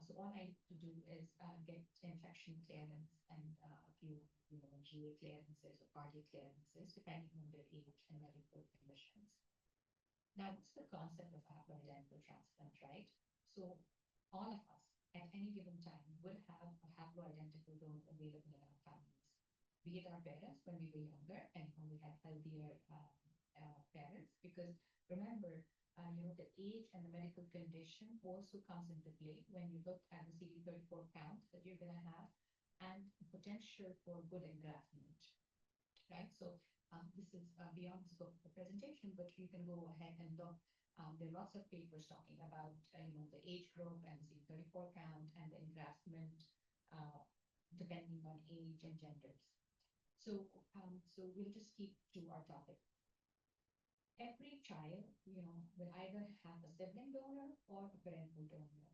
So all I need to do is get infection clearance and a few, GA clearances or cardiac clearances, depending on their age and medical conditions. Now, what's the concept of haploidentical transplant, right? So all of us at any given time will have a haploidentical donor available in our families, be it our parents when we were younger and when we had healthier parents, because remember, the age and the medical condition also comes into play when you look at the CD34 count that you're going to have and potential for good engraftment, right? So this is beyond the scope of the presentation, but you can go ahead and look. There are lots of papers talking about, the age group and the CD34 count and the engraftment depending on age and genders. So we'll just keep to our topic. Every child, will either have a sibling donor or a parental donor.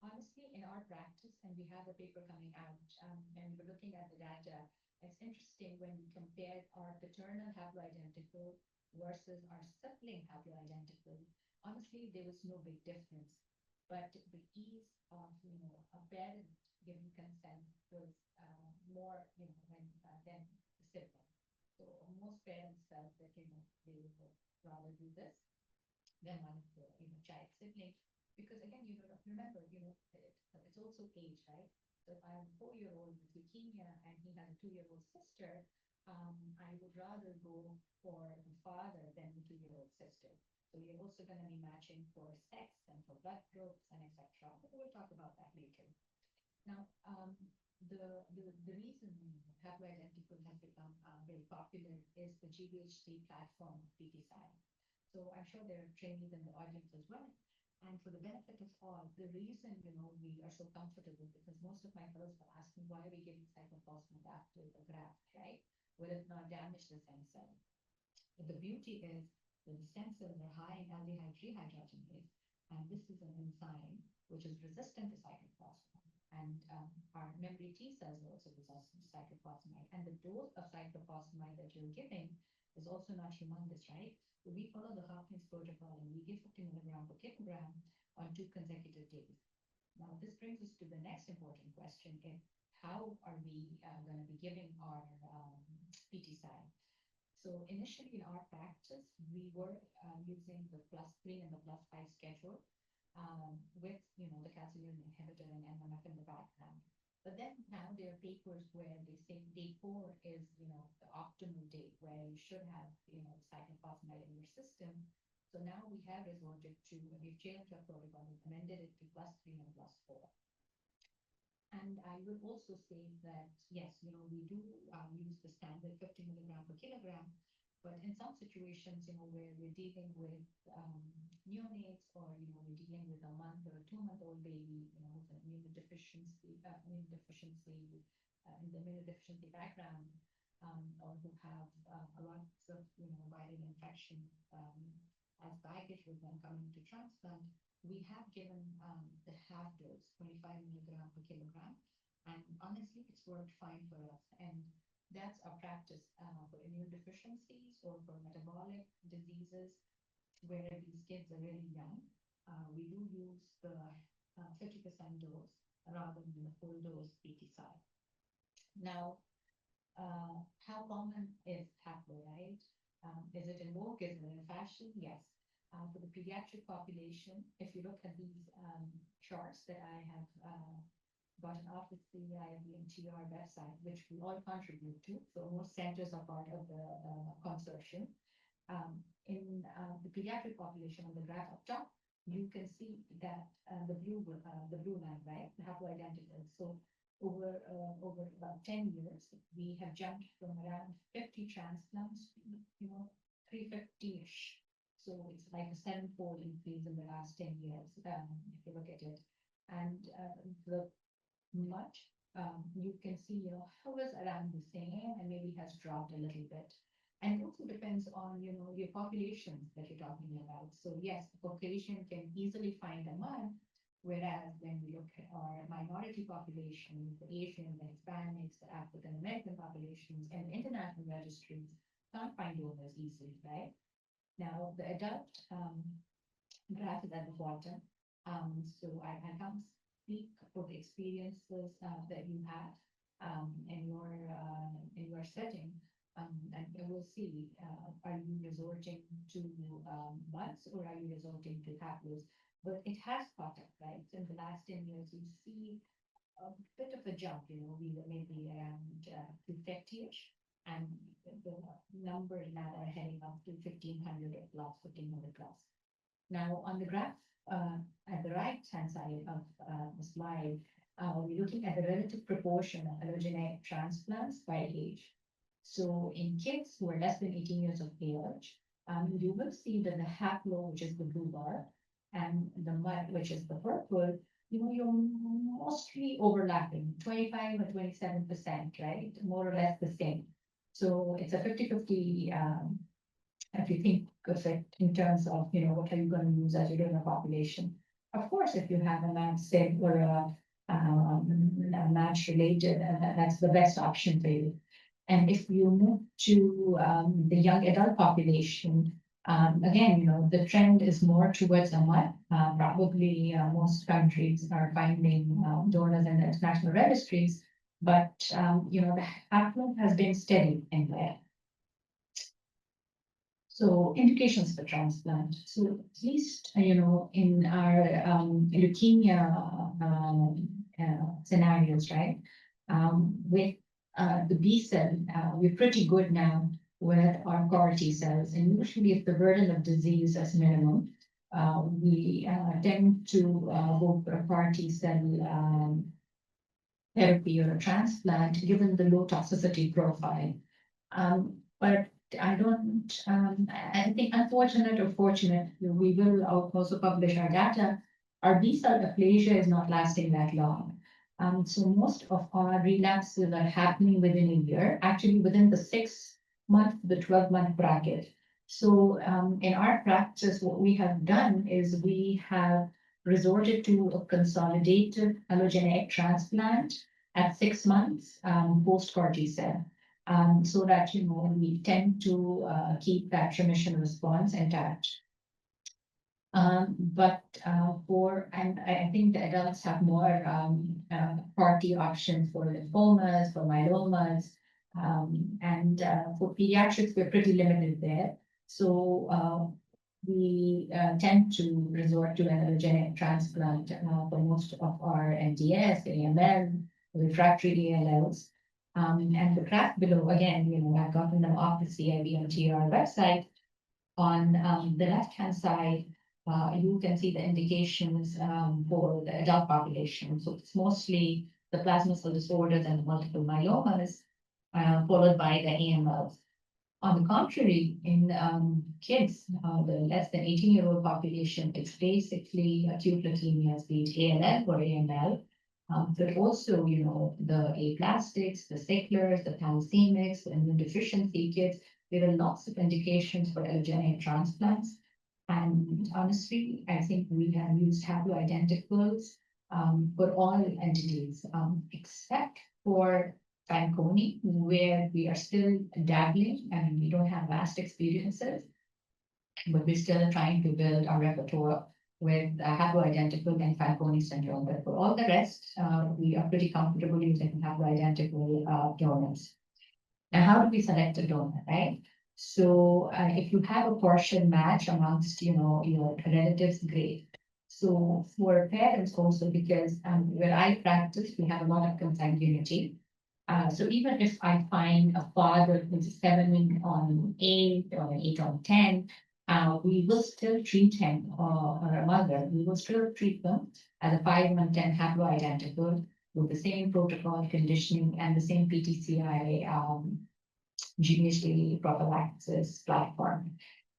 Honestly, in our practice, and we have a paper coming out, and we're looking at the data, it's interesting when we compared our paternal haploidentical versus our sibling haploidentical. Honestly, there was no big difference, but the ease of, a parent giving consent was more, than the sibling. So most parents felt that, they would rather do this than one of the, child siblings. Because again, remember, it's also age, right? So if I have a 4-year-old with leukemia and he has a 2-year-old sister, I would rather go for the father than the 2-year-old sister. So you're also going to be matching for sex and for blood groups and etc. But we'll talk about that later. Now, the reason haploidentical has become very popular is the GVHD platform of PTSI. So I'm sure there are trainees in the audience as well. And for the benefit of all, the reason, we are so comfortable, because most of my fellows will ask me, why are we giving cyclophosphamide after the graft, right? Will it not damage the stem cell? But the beauty is that the stem cells are high in aldehyde dehydrogenase, and this is an enzyme which is resistant to cyclophosphamide. And our memory T cells are also resistant to cyclophosphamide. And the dose of cyclophosphamide that you're giving is also not humongous, right? So we follow the Hopkins protocol and we give 50 milligram per kilogram on 2 consecutive days. Now, this brings us to the next important question: how are we going to be giving our PTSI? So initially in our practice, we were using the +3 and the +5 schedule with, the calcineurin inhibitor and MMF in the background. But then now there are papers where they say day 4 is, the optimal date where you should have, cyclophosphamide in your system. So now we have resorted to, we've changed our protocol, we've amended it to +3 and +4. And I would also say that, yes, we do use the standard 50 milligram per kilogram, but in some situations, where we're dealing with neonates or, we're dealing with a 1 or a 2-month-old baby, with an immunodeficiency in the immunodeficiency background, or who have a lot of, viral infection as baggage with them coming to transplant, we have given the half dose, 25 milligram per kilogram, and honestly, it's worked fine for us. And that's our practice for immunodeficiencies or for metabolic diseases where these kids are really young. We do use the 50% dose rather than the full dose PTSI. Now, how common is haplo, right? Is it in vogue? Is it in fashion? Yes. For the pediatric population, if you look at these charts that I have gotten off the CIBMTR website, which we all contribute to, so most centers are part of the consortium. In the pediatric population on the graph up top, you can see that the blue line, right, the haploidentical. So over about 10 years, we have jumped from around 50 transplants to 350-ish. So it's like a 7-fold increase in the last 10 years, if you look at it. And the much, you can see, hovers around the same and maybe has dropped a little bit. And it also depends on, your population that you're talking about. So yes, the population can easily find a mud, whereas when we look at our minority populations, the Asian, the Hispanics, the African American populations, and international registries can't find donors easily, right? Now, the adult graph is at the bottom. So I can't speak for the experiences that you had in your setting. And we'll see, are you resorting to months or are you resorting to haplos? But it has caught up, right? So in the last 10 years, you see a bit of a jump, we were maybe around 250-ish. And the numbers now are heading up to 1,500 or plus, 1,500 plus. Now, on the graph at the right-hand side of the slide, we're looking at the relative proportion of allogeneic transplants by age. So in kids who are less than 18 years of age, you will see that the haplo, which is the blue bar, and the mud, which is the purple, you're mostly overlapping, 25 or 27%, right? More or less the same. So it's a 50-50, if you think of it in terms of, what are you going to use as your donor population? Of course, if you have a match or a match related, that's the best option for you. And if you move to the young adult population, again, the trend is more towards a mud. Probably most countries are finding donors in the international registries, but the haplo has been steady in there. So indications for transplant. So at least, in our leukemia scenarios, right? With the B cell, we're pretty good now with our CAR T cells. And usually if the burden of disease is minimum, we tend to go for a CAR T cell therapy or a transplant, given the low toxicity profile. But I don't, I think unfortunate or fortunate, we will also publish our data. Our B cell aplasia is not lasting that long. So most of our relapses are happening within a year, actually within the 6-month, the 12-month bracket. So in our practice, what we have done is we have resorted to a consolidated allogeneic transplant at 6 months post-CAR T cell. So that, we tend to keep that remission response intact. But and I think the adults have more CAR T options for lymphomas, for myelomas, And for pediatrics, we're pretty limited there. So we tend to resort to an allogeneic transplant for most of our NDS, AML, refractory ALLs. And the graph below, again, I've gotten them off the CIBMTR website. On the left-hand side, you can see the indications for the adult population. So it's mostly the plasma cell disorders and multiple myelomas, followed by the AMLs. On the contrary, in kids, the less than 18-year-old population, it's basically acute leukemias, be it ALL or AML, but also, the aplastics, the sicklers, the thalassaemics, the immunodeficiency kids. There are lots of indications for allogeneic transplants. And honestly, I think we have used haploidenticals for all entities, except for Fanconi, where we are still dabbling and we don't have vast experiences, but we're still trying to build our repertoire with haploidentical and Fanconi syndrome. But for all the rest, we are pretty comfortable using haploidentical donors. Now, how do we select a donor, right? So if you have a partial match amongst, your relatives, great. So for parents also, because where I practice, we have a lot of consanguinity. So even if I find a father who's a 7 on 8 or an 8 on 10, we will still treat him or a mother. We will still treat them as a 5 on 10 haploidentical with the same protocol conditioning and the same PTCI GHD prophylaxis platform.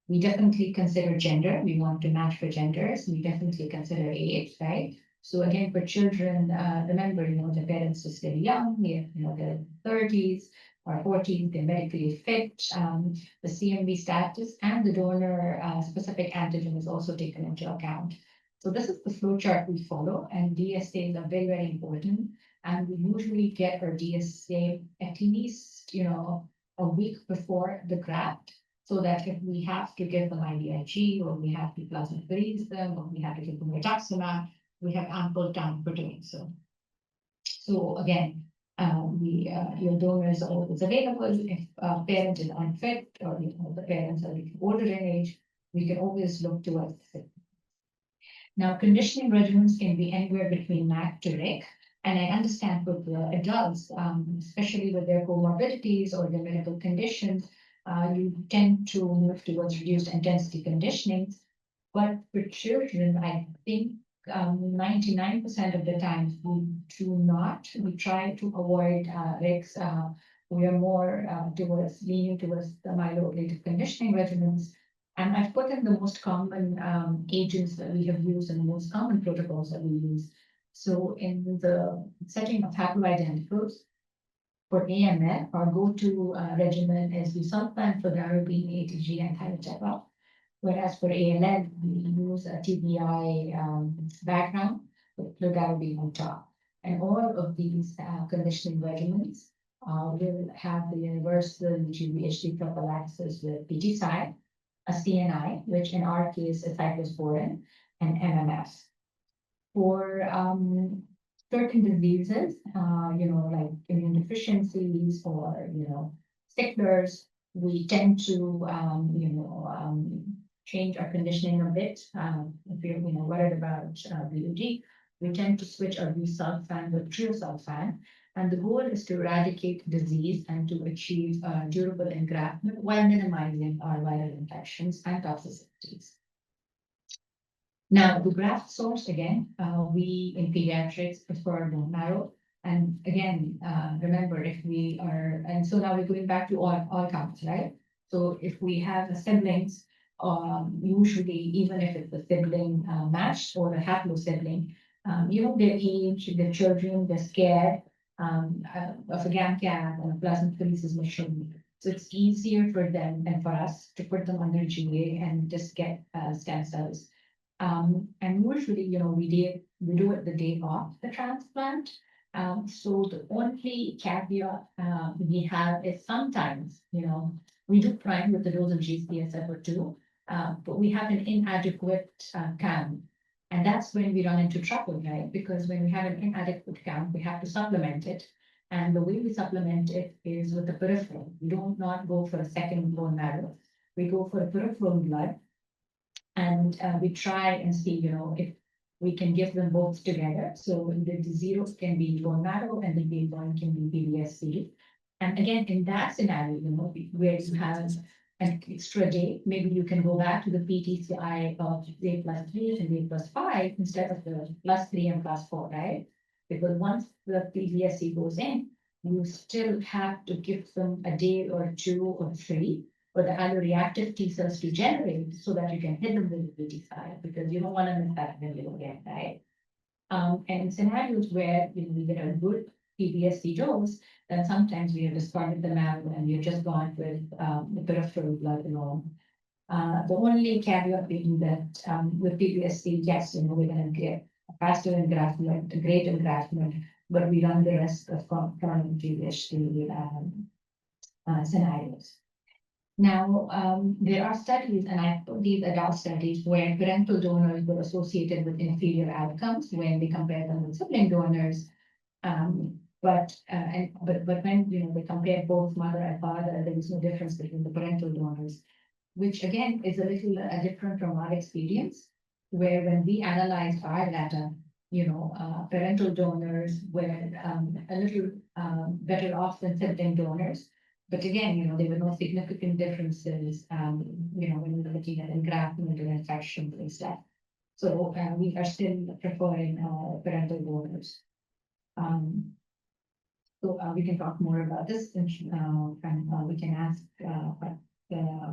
We definitely consider gender. We want to match for genders. We definitely consider age, right? So again, for children, remember, the parents are still young, they're 30s or 40s, they're medically fit. The CMV status and the donor specific antigen is also taken into account. So this is the flow chart we follow, and DSAs are very, very important. And we usually get our DSA at least, a week before the graft, so that if we have to give them IVIG or we have to plasmapheresis them or we have to give them rituximab, we have ample time for doing so. So again, your donor is always available. If a parent is unfit or the parents are older in age, we can always look towards it. Now, conditioning regimens can be anywhere between MAC to RIC. And I understand with the adults, especially with their comorbidities or their medical conditions, you tend to move towards reduced intensity conditioning. But for children, I think 99% of the time we do not. We try to avoid RICs. We are more leaning towards the myeloablative conditioning regimens. And I've put in the most common agents that we have used and the most common protocols that we use. So in the setting of haploidenticals, for AML, our go-to regimen is busulfan, fludarabine, ATG, and thiotepa. Whereas for ALL, we use a TBI background with fludarabine on top. And all of these conditioning regimens will have the universal GVHD prophylaxis with PTCI, a CNI, which in our case is cyclosporin, and MMF. For certain diseases, like immune deficiencies or, sticklers, we tend to, change our conditioning a bit. If you're, worried about BUD, we tend to switch our busulfan with triosulfan. And the goal is to eradicate disease and to achieve durable engraftment while minimizing our viral infections and toxicities. Now, the graft source, again, we in pediatrics prefer bone marrow. And again, remember, if we are, and so now we're going back to all counts, right? So if we have siblings, usually, even if it's a sibling matched or a haplo sibling, their age, their children, they're scared of a GAM-CAM and a plasmapheresis machine. So it's easier for them and for us to put them under GA and just get stem cells. And usually, we do it the day of the transplant. So the only caveat we have is sometimes, we do prime with the dose of GCSF2, but we have an inadequate count. And that's when we run into trouble, right? Because when we have an inadequate count, we have to supplement it. And the way we supplement it is with the peripheral. We don't not go for a second bone marrow. We go for a peripheral blood, and we try and see, if we can give them both together. So the zeros can be bone marrow and the big one can be PBSC. And again, in that scenario, where you have an extra day, maybe you can go back to the PTCI of day plus 3 and day plus 5 instead of the plus 3 and plus 4, right? Because once the PBSC goes in, you still have to give them a day or 2 or 3 for the alloreactive T cells to generate so that you can hit them with the PTCI, because you don't want to miss that window again, right? And in scenarios where we get a good PBSC dose, then sometimes we have discarded the marrow and we've just gone with the peripheral blood alone. The only caveat being that with PBSC, yes, we're going to get a faster engraftment, a great engraftment, but we run the risk of chronic GVHD scenarios. Now, there are studies, and I put these adult studies, where parental donors were associated with inferior outcomes when they compare them with sibling donors. But when they compare both mother and father, there is no difference between the parental donors, which again is a little different from our experience, where when we analyzed our data, parental donors were a little better off than sibling donors. But again, there were no significant differences, when we were looking at engraftment or infection and stuff. So we are still preferring parental donors. So we can talk more about this, and we can ask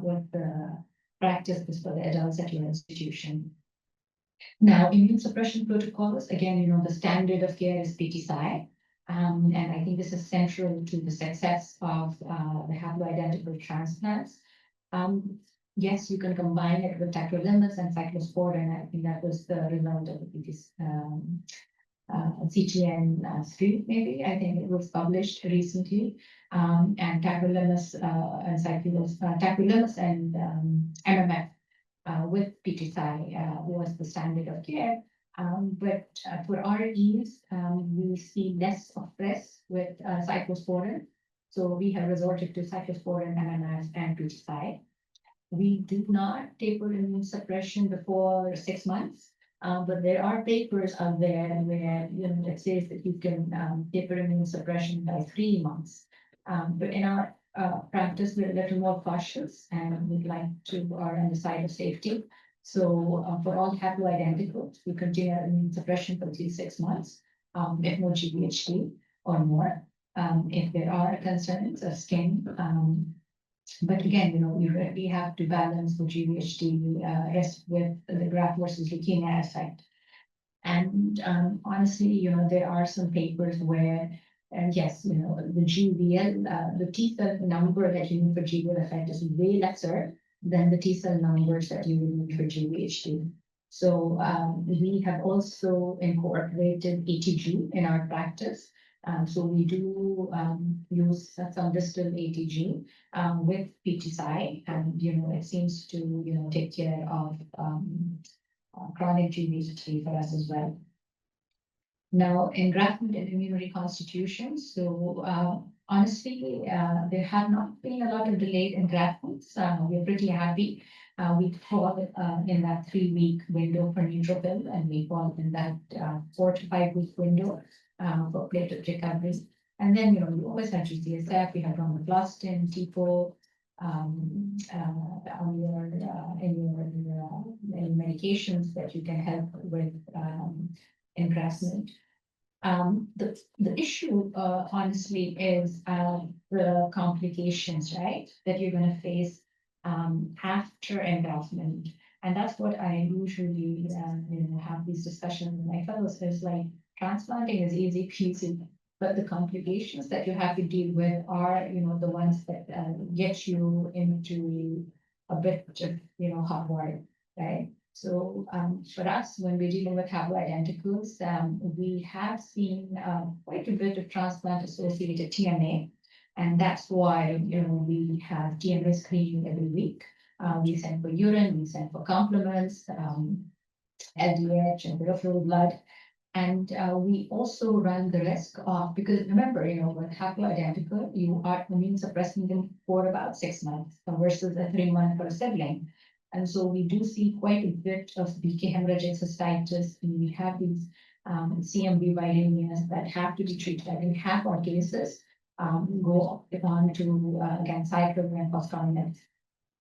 what the practice is for the adults at your institution. Now, immune suppression protocols, again, the standard of care is PTCI. And I think this is central to the success of the haploidentical transplants. Yes, you can combine it with tacrolimus and cyclosporin. I think that was the result of the CTN3, maybe. I think it was published recently. And tacrolimus and MMF with PTCI was the standard of care. But for REs, we see less of this with cyclosporin. So we have resorted to cyclosporin, MMF, and PTCI. We do not taper immune suppression before 6 months. But there are papers out there where it says that you can taper immune suppression by 3 months. But in our practice, we're a little more cautious, and we'd like to err on the side of safety. So for all haploidenticals, we continue immune suppression for 6 months, if no GVHD or more. If there are concerns of skin, but again, we really have to balance the GVHD risk with the graft versus leukemia effect. And honestly, there are some papers where, yes, the GVL, the T cell number that you need for GVL effect is way lesser than the T cell numbers that you would need for GVHD. So we have also incorporated ATG in our practice. So we do use some distal ATG with PTCI, and it seems to take care of chronic GVHD for us as well. Now, engraftment and immune reconstitution. So honestly, there have not been a lot of delayed engraftments. We're pretty happy. We fall in that 3-week window for neutrophil, and we fall in that 4 to 5 week window for platelet recovery. And then, we always have GCSF, we have romplastin, TPO, any medications that you can help with engraftment. The issue, honestly, is the complications, right, that you're going to face after engraftment. And that's what I usually have these discussions with my fellows. Is like, transplanting is easy peasy, but the complications that you have to deal with are, the ones that get you into a bit of hot water, right? So for us, when we're dealing with haploidenticals, we have seen quite a bit of transplant-associated TMA, and that's why we have TMA screening every week. We send for urine, we send for complements, LDH and peripheral blood. And we also run the risk of, because remember, with haploidentical, you are immune suppressing them for about 6 months versus a 3-month for a sibling. And so we do see quite a bit of BK hemorrhagic cystitis, and we have these CMV viremias that have to be treated. I think half our cases go on to again cyclophosphamide and foscarnet.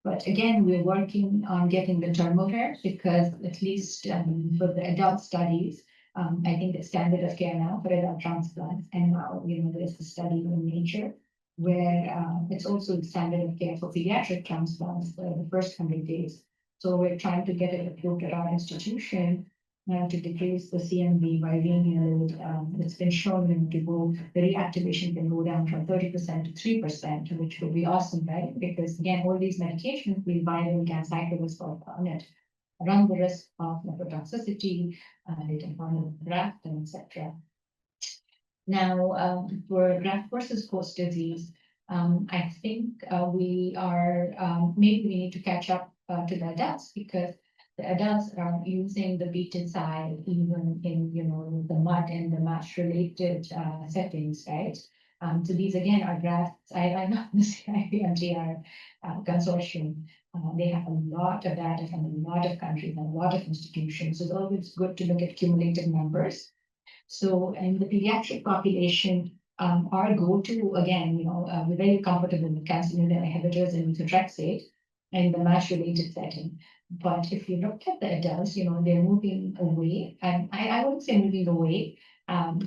But again, we're working on getting the dermal because at least for the adult studies, I think the standard of care now for adult transplants, and now there's a study in Nature where it's also the standard of care for pediatric transplants for the first 100 days. So we're trying to get it approved at our institution to decrease the CMV viremia load. It's been shown to go, the reactivation can go down from 30% to 3%, which would be awesome, right? Because again, all these medications, we viral ganciclovir, run the risk of nephrotoxicity, latent form graft, and etc. Now, for graft versus host disease, I think we are maybe we need to catch up to the adults because the adults are using the beaten side even in the mud and the match related settings, right? So these again are grafts. I know the CIPMGR consortium. They have a lot of data from a lot of countries and a lot of institutions. So it's always good to look at cumulative numbers. So in the pediatric population, our go-to, again, we're very comfortable with calcineurin inhibitors and methotrexate in the MASH-related setting. But if you look at the adults, they're moving away, and I wouldn't say moving away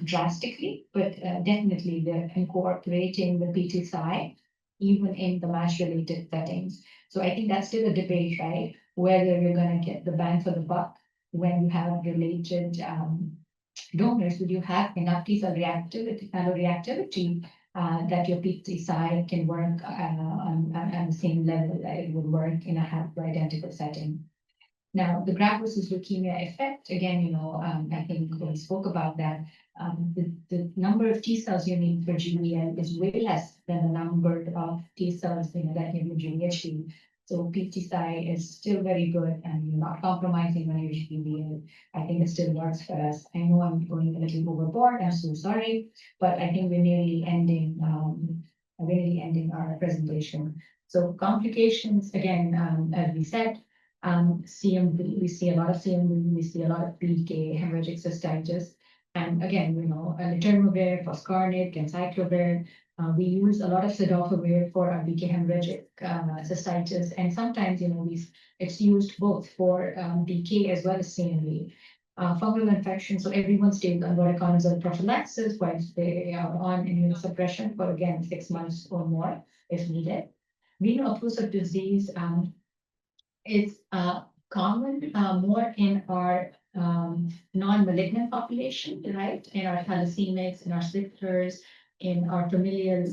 drastically, but definitely they're incorporating the PT-Psy even in the MASH-related settings. So I think that's still a debate, right? Whether you're going to get the bang for the buck when you have related donors, would you have enough T cell reactivity, that your PT-Psy can work on the same level that it would work in a haploidentical setting? Now, the graft versus leukemia effect, again, I think we spoke about that. The number of T cells you need for GBL is way less than the number of T cells that you need GVHD. So PT-Psy is still very good and you're not compromising on your GBL. I think it still works for us. I know I'm going a little overboard. I'm so sorry, but I think we're nearly ending our presentation. So complications, again, as we said, CMV, we see a lot of CMV, we see a lot of BK, hemorrhagic cystitis. And again, letermovir, foscarnet, ganciclovir. We use a lot of cidofovir for our BK hemorrhagic cystitis. And sometimes, it's used both for BK as well as CMV. Fungal infection, so everyone stays on voriconazole prophylaxis while they are on immunosuppression for, again, 6 months or more if needed. Veno-occlusive disease, is common more in our non-malignant population, right? In our thalassemics, in our slifters, in our familial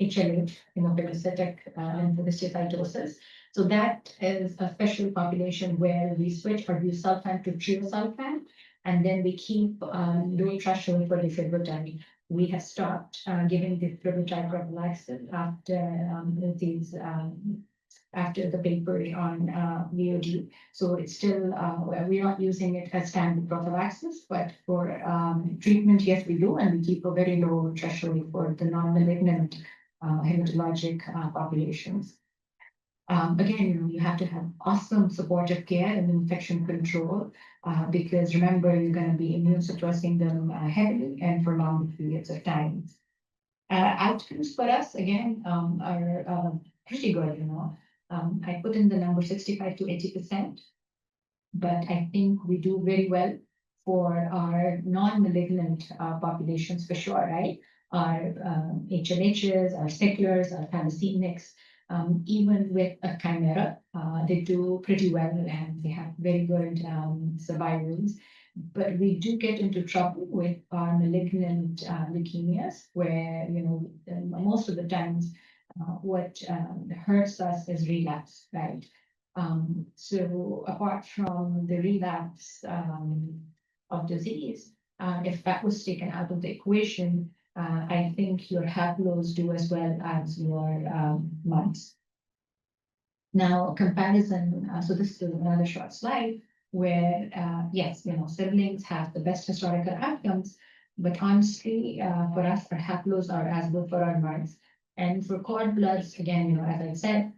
HLH, hemophagocytic lymphohistiocytosis. So that is a special population where we switch our busulfan to treosulfan, and then we keep low threshold for defibrotide. We have stopped giving defibrotide prophylaxis after the paper on VOD. So it's still, we're not using it as standard prophylaxis, but for treatment, yes, we do, and we keep a very low threshold for the non-malignant hematologic populations. Again, you have to have awesome supportive care and infection control because remember, you're going to be immune suppressing them heavily and for long periods of time. Outcomes for us, again, are pretty good, I put in the number 65 to 80%, but I think we do very well for our non-malignant populations for sure, right? Our HLHs, our sicklers, our thalassemics, even with a chimera, they do pretty well and they have very good survivals. But we do get into trouble with our malignant leukemias, where most of the times what hurts us is relapse, right? So apart from the relapse of disease, if that was taken out of the equation, I think your haplos do as well as your MUDs. Now, comparison, so this is another short slide where, yes, siblings have the best historical outcomes, but honestly, for us, our haplos are as good for our marks. And for cord bloods, again, as I said,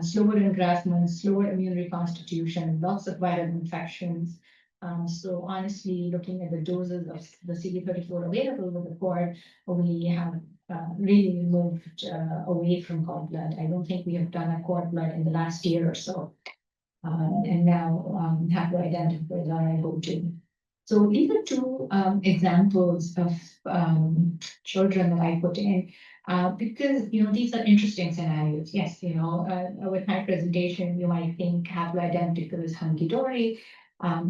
slower engraftment, slower immune reconstitution, lots of viral infections. So honestly, looking at the doses of the CD34 available with the cord, we have really moved away from cord blood. I don't think we have done a cord blood in the last year or so. And now haploidentical are our go-to. So these are two examples of children that I put in because these are interesting scenarios. Yes, with my presentation, you might think haploidentical is hunky-dory.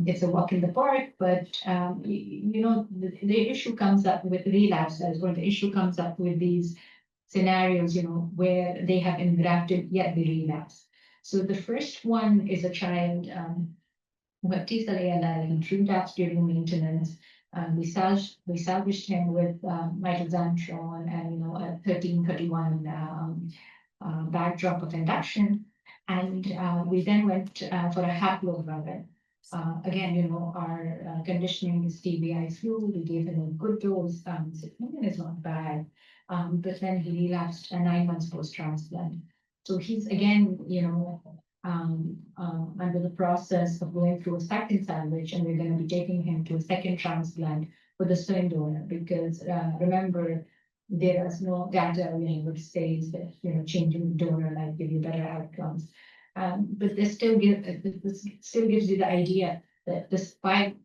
It's a walk in the park, but the issue comes up with relapses, or the issue comes up with these scenarios, where they have engrafted yet they relapse. So the first one is a child who had T-cell ALL and relapsed during maintenance. We salvaged him with mitoxantrone and a 1331 backdrop of induction, and we then went for a haplogravid. Again, our conditioning is TBI flu. We gave him a good dose. 6 million is not bad, but then he relapsed 9 months post-transplant. So he's again, under the process of going through a second salvage, and we're going to be taking him to a second transplant with a swing donor because remember, there is no data, which says that changing the donor might give you better outcomes. But this still gives you the idea that despite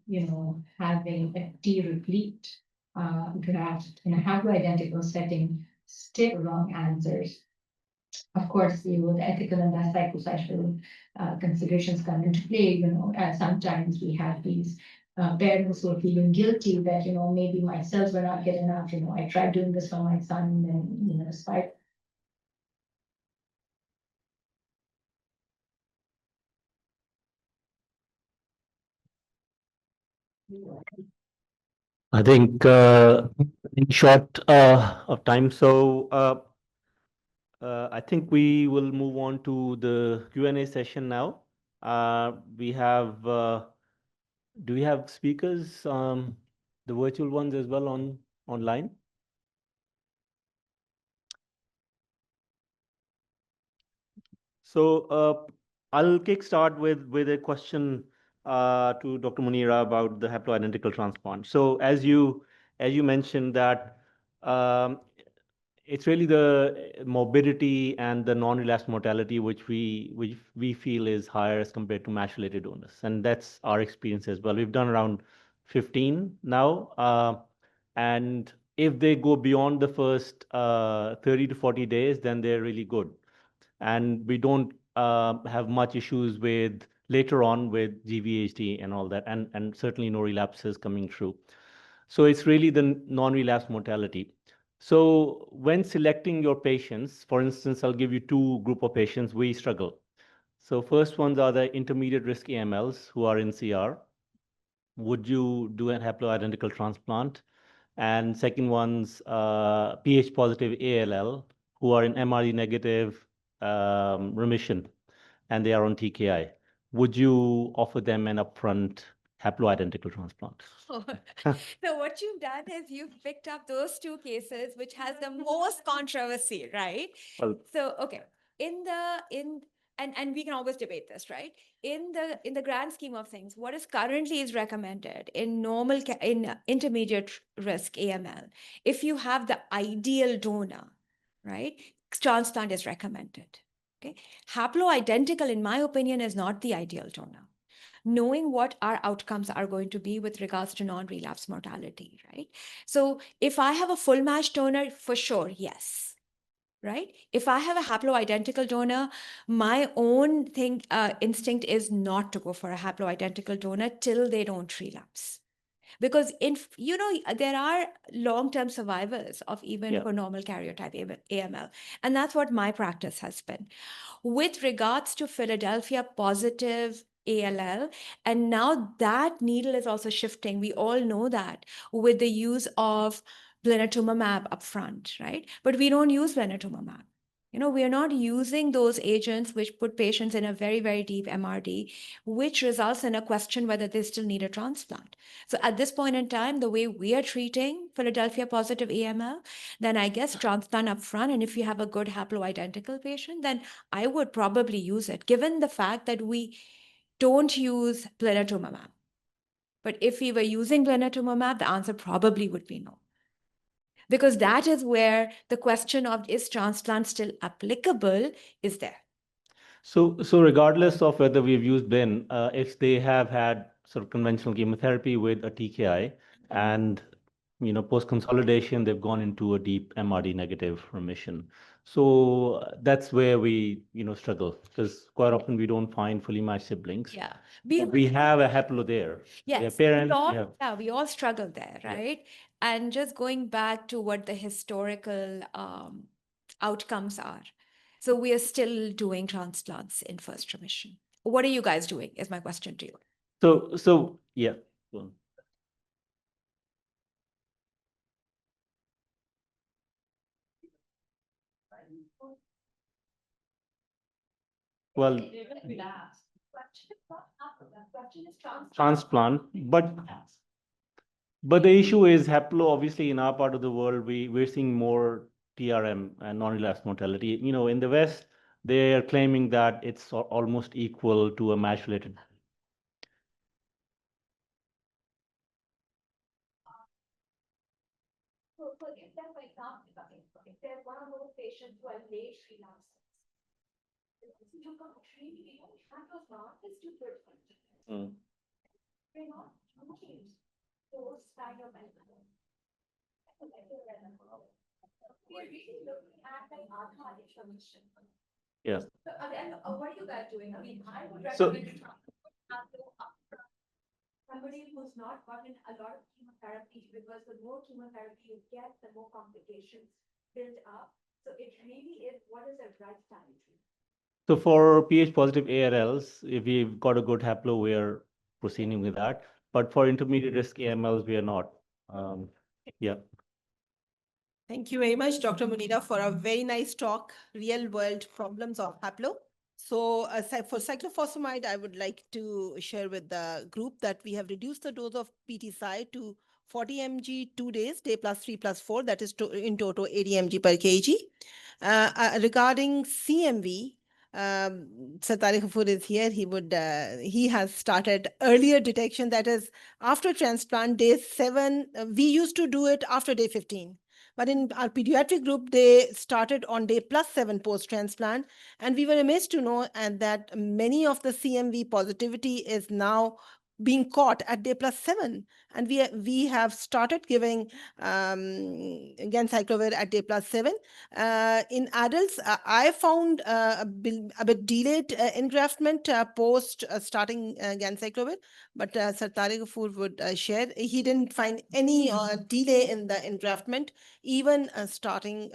having a T replete graft in a haploidentical setting, still wrong answers. Of course, the ethical and the psychosocial considerations come into play. Sometimes we have these parents who are feeling guilty that maybe my cells were not good enough. I tried doing this for my son, and despite. I think in short of time, so I think we will move on to the Q&A session now. We have, do we have speakers, the virtual ones as well online? So I'll kickstart with a question to Dr. Munira about the haploidentical transplant. So as you mentioned that it's really the morbidity and the non-relapse mortality which we feel is higher as compared to MASH-related donors, and that's our experience as well. We've done around 15 now, and if they go beyond the first 30 to 40 days, then they're really good, and we don't have much issues with later on with GVHD and all that, and certainly no relapses coming through. So it's really the non-relapse mortality. So when selecting your patients, for instance, I'll give you two group of patients we struggle. So first ones are the intermediate risk AMLs who are in CR. Would you do a haploidentical transplant? And second one's pH positive ALL who are in MRD negative remission and they are on TKI. Would you offer them an upfront haploidentical transplant? So what you've done is you've picked up those two cases which has the most controversy, right? Well, So okay, and we can always debate this, right? In the grand scheme of things, what is currently is recommended in intermediate risk AML, if you have the ideal donor, right, transplant is recommended. Okay, haploidentical, in my opinion, is not the ideal donor. Knowing what our outcomes are going to be with regards to non-relapse mortality, right? So if I have a full match donor, for sure, yes, right? If I have a haploidentical donor, my own instinct is not to go for a haploidentical donor till they don't relapse. Because there are long-term survivors of even for normal karyotype AML. And that's what my practice has been. With regards to Philadelphia positive ALL, and now that needle is also shifting. We all know that with the use of blinatumomab upfront, right? But we don't use blinatumomab. We are not using those agents which put patients in a very, very deep MRD, which results in a question whether they still need a transplant. So at this point in time, the way we are treating Philadelphia positive AML, then I guess transplant up front. And if you have a good haploidentical patient, then I would probably use it, given the fact that we don't use blinatumomab. But if we were using blinatumomab, the answer probably would be no. Because that is where the question of is transplant still applicable is there. So regardless of whether we've used BLIN, if they have had sort of conventional chemotherapy with a TKI and post consolidation, they've gone into a deep MRD negative remission. So that's where we struggle, because quite often we don't find fully matched siblings. Yeah. We have a haplo there. Yes. Their parents. We all struggle there, right? And just going back to what the historical outcomes are. So we are still doing transplants in first remission. What are you guys doing is my question to you. So yeah. Well, transplant, but the issue is haplo, obviously in our part of the world, we're seeing more TRM and non-relapse mortality. In the West, they are claiming that it's almost equal to a match-related. So if there's for example, if there's one of those patients who are late relapses, you can't really, haplo's not is too good for it. We're not doing those kind of medical. We're really looking at like archival information. Yes. So again, what are you guys doing? I mean, I would So- recommend somebody who's not gotten a lot of chemotherapy, because the more chemotherapy you get, the more complications build up. So it really is, what is the right time? So for pH positive ARLs, if we've got a good haplo, we're proceeding with that. But for intermediate risk AMLs, we are not. Yeah. Thank you very much, Dr. Munira, for a very nice talk, real world problems of haplo. So for cyclophosphamide, I would like to share with the group that we have reduced the dose of PT-Cy to 40 mg 2 days, day plus 3 plus 4, that is in total 80 mg per kg. Regarding CMV, Tariq Khafoor is here. He has started earlier detection, that is after transplant day 7. We used to do it after day 15. But in our pediatric group, they started on day +7 post-transplant. And we were amazed to know that many of the CMV positivity is now being caught at day +7. And we have started giving ganciclovir at day +7. In adults, I found a bit delayed engraftment post starting ganciclovir, but Tariq Khafoor would share. He didn't find any delay in the engraftment, even starting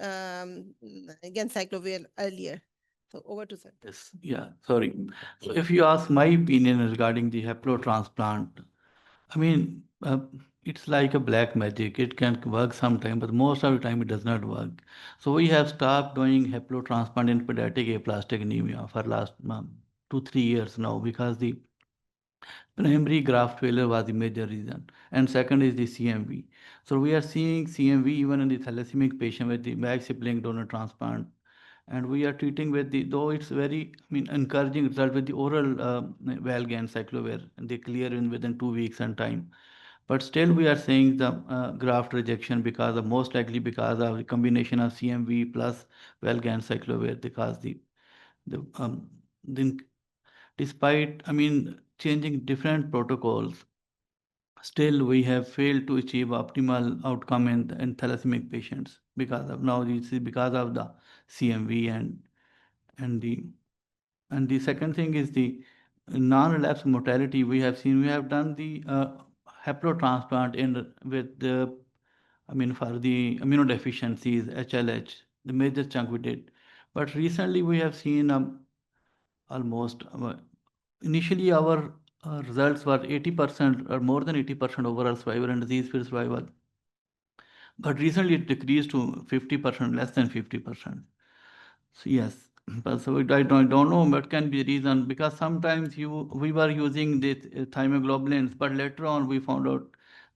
ganciclovir earlier. So over to Sir. Yes, yeah, sorry. So if you ask my opinion regarding the haplotransplant, I mean, it's like a black magic. It can work sometime, but most of the time it does not work. So we have stopped doing haplotransplant in pediatric aplastic anemia for last 2-3 years now, because the primary graft failure was the major reason, and second is the CMV. So we are seeing CMV even in the thalassaemic patient with the back sibling donor transplant, and we are treating with the, though it's very, encouraging result with the oral Valgan cyclovir, and they clear within 2 weeks and time. But still we are seeing the graft rejection because of, most likely because of the combination of CMV plus Valgan cyclovir, because the despite, changing different protocols, still we have failed to achieve optimal outcome in thalassemic patients, because of now this is because of the CMV and the second thing is the non-relapse mortality. We have done the haplotransplant with the, for the immunodeficiencies, HLH, the major chunk we did. But recently we have seen almost, initially our results were 80% or more than 80% overall survival and disease-free survival. But recently it decreased to 50%, less than 50%. So yes, but so I don't know what can be the reason, because sometimes we were using this thymoglobulins, but later on we found out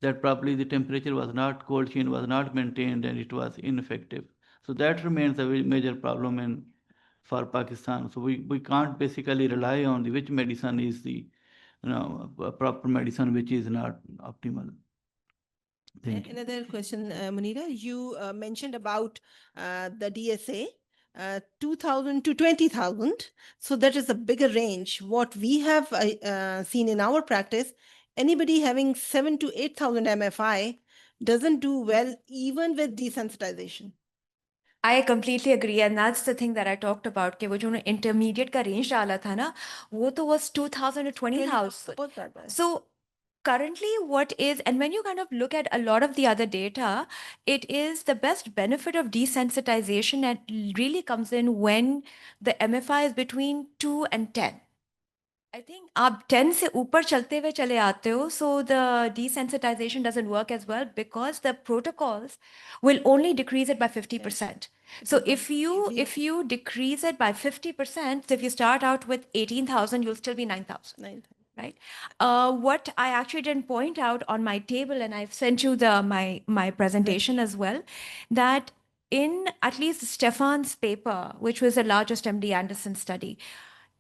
that probably the temperature was not, cold chain was not maintained, and it was ineffective. So that remains a very major problem for Pakistan. So we can't basically rely on which medicine is the proper medicine, which is not optimal. Thank you. Another question, Munira, you mentioned about the DSA, 2,000 to 20,000. So that is a bigger range. What we have seen in our practice, anybody having 7 to 8,000 MFI doesn't do well even with desensitization. I completely agree, and that's the thing that I talked about. कि वो जो intermediate का range डाला था ना, वो तो was 2,000 to 20,000. बहुत ज़्यादा है. So currently what is, and when you kind of look at a lot of the other data, it is the best benefit of desensitization and really comes in when the MFI is between 2 and 10. I think आप 10 से ऊपर चलते हुए चले आते हो, so the desensitization doesn't work as well because the protocols will only decrease it by 50%. So if you decrease it by 50%, so if you start out with 18,000, you'll still be 9,000. Right. What I actually didn't point out on my table, and I've sent you my presentation as well, that in at least Stefan's paper, which was the largest MD Anderson study,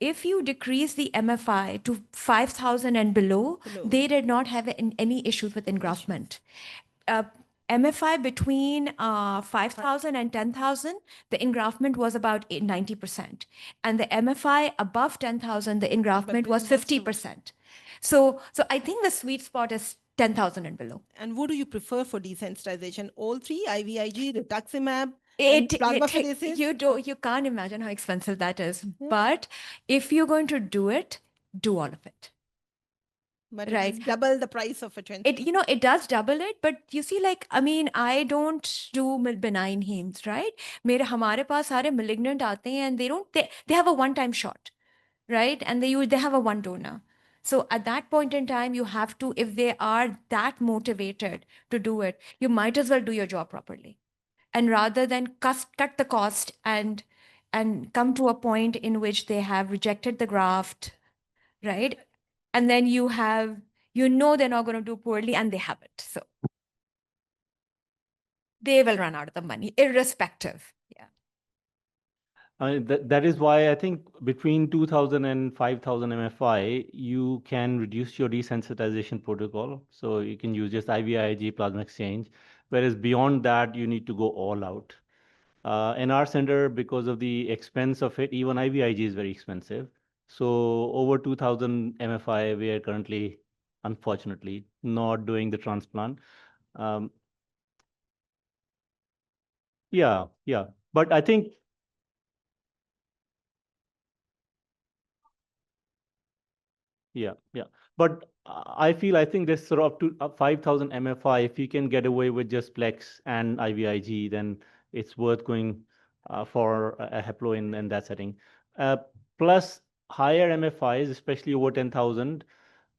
if you decrease the MFI to 5,000 and below, they did not have any issues with engraftment. MFI between 5,000 and 10,000, the engraftment was about 90%. And the MFI above 10,000, the engraftment was 50%. So I think the sweet spot is 10,000 and below. And what do you prefer for desensitization? All three, IVIG, rituximab, and plasmapheresis? You can't imagine how expensive that is. But if you're going to do it, do all of it. But Right. it's double the price of a transplant. It does double it, but you see, like, I mean, I don't do benign hemes, right? हमारे पास सारे malignant आते हैं, and they have a one-time shot, right? And they have a one donor. So at that point in time, you have to, if they are that motivated to do it, you might as well do your job properly. And rather than cut the cost and come to a point in which they have rejected the graft, right? And then they're not going to do poorly, and they have it. So they will run out of the money, irrespective. Yeah. That is why I think between 2,000 and 5,000 MFI, you can reduce your desensitization protocol. So you can use just IVIG plasma exchange. Whereas beyond that, you need to go all out. In our center, because of the expense of it, even IVIG is very expensive. So over 2,000 MFI, we are currently, unfortunately, not doing the transplant. Yeah. But I think Yeah. But I think this sort of up to 5,000 MFI, if you can get away with just Plex and IVIG, then it's worth going for a Heplo in that setting. Plus higher MFIs, especially over 10,000,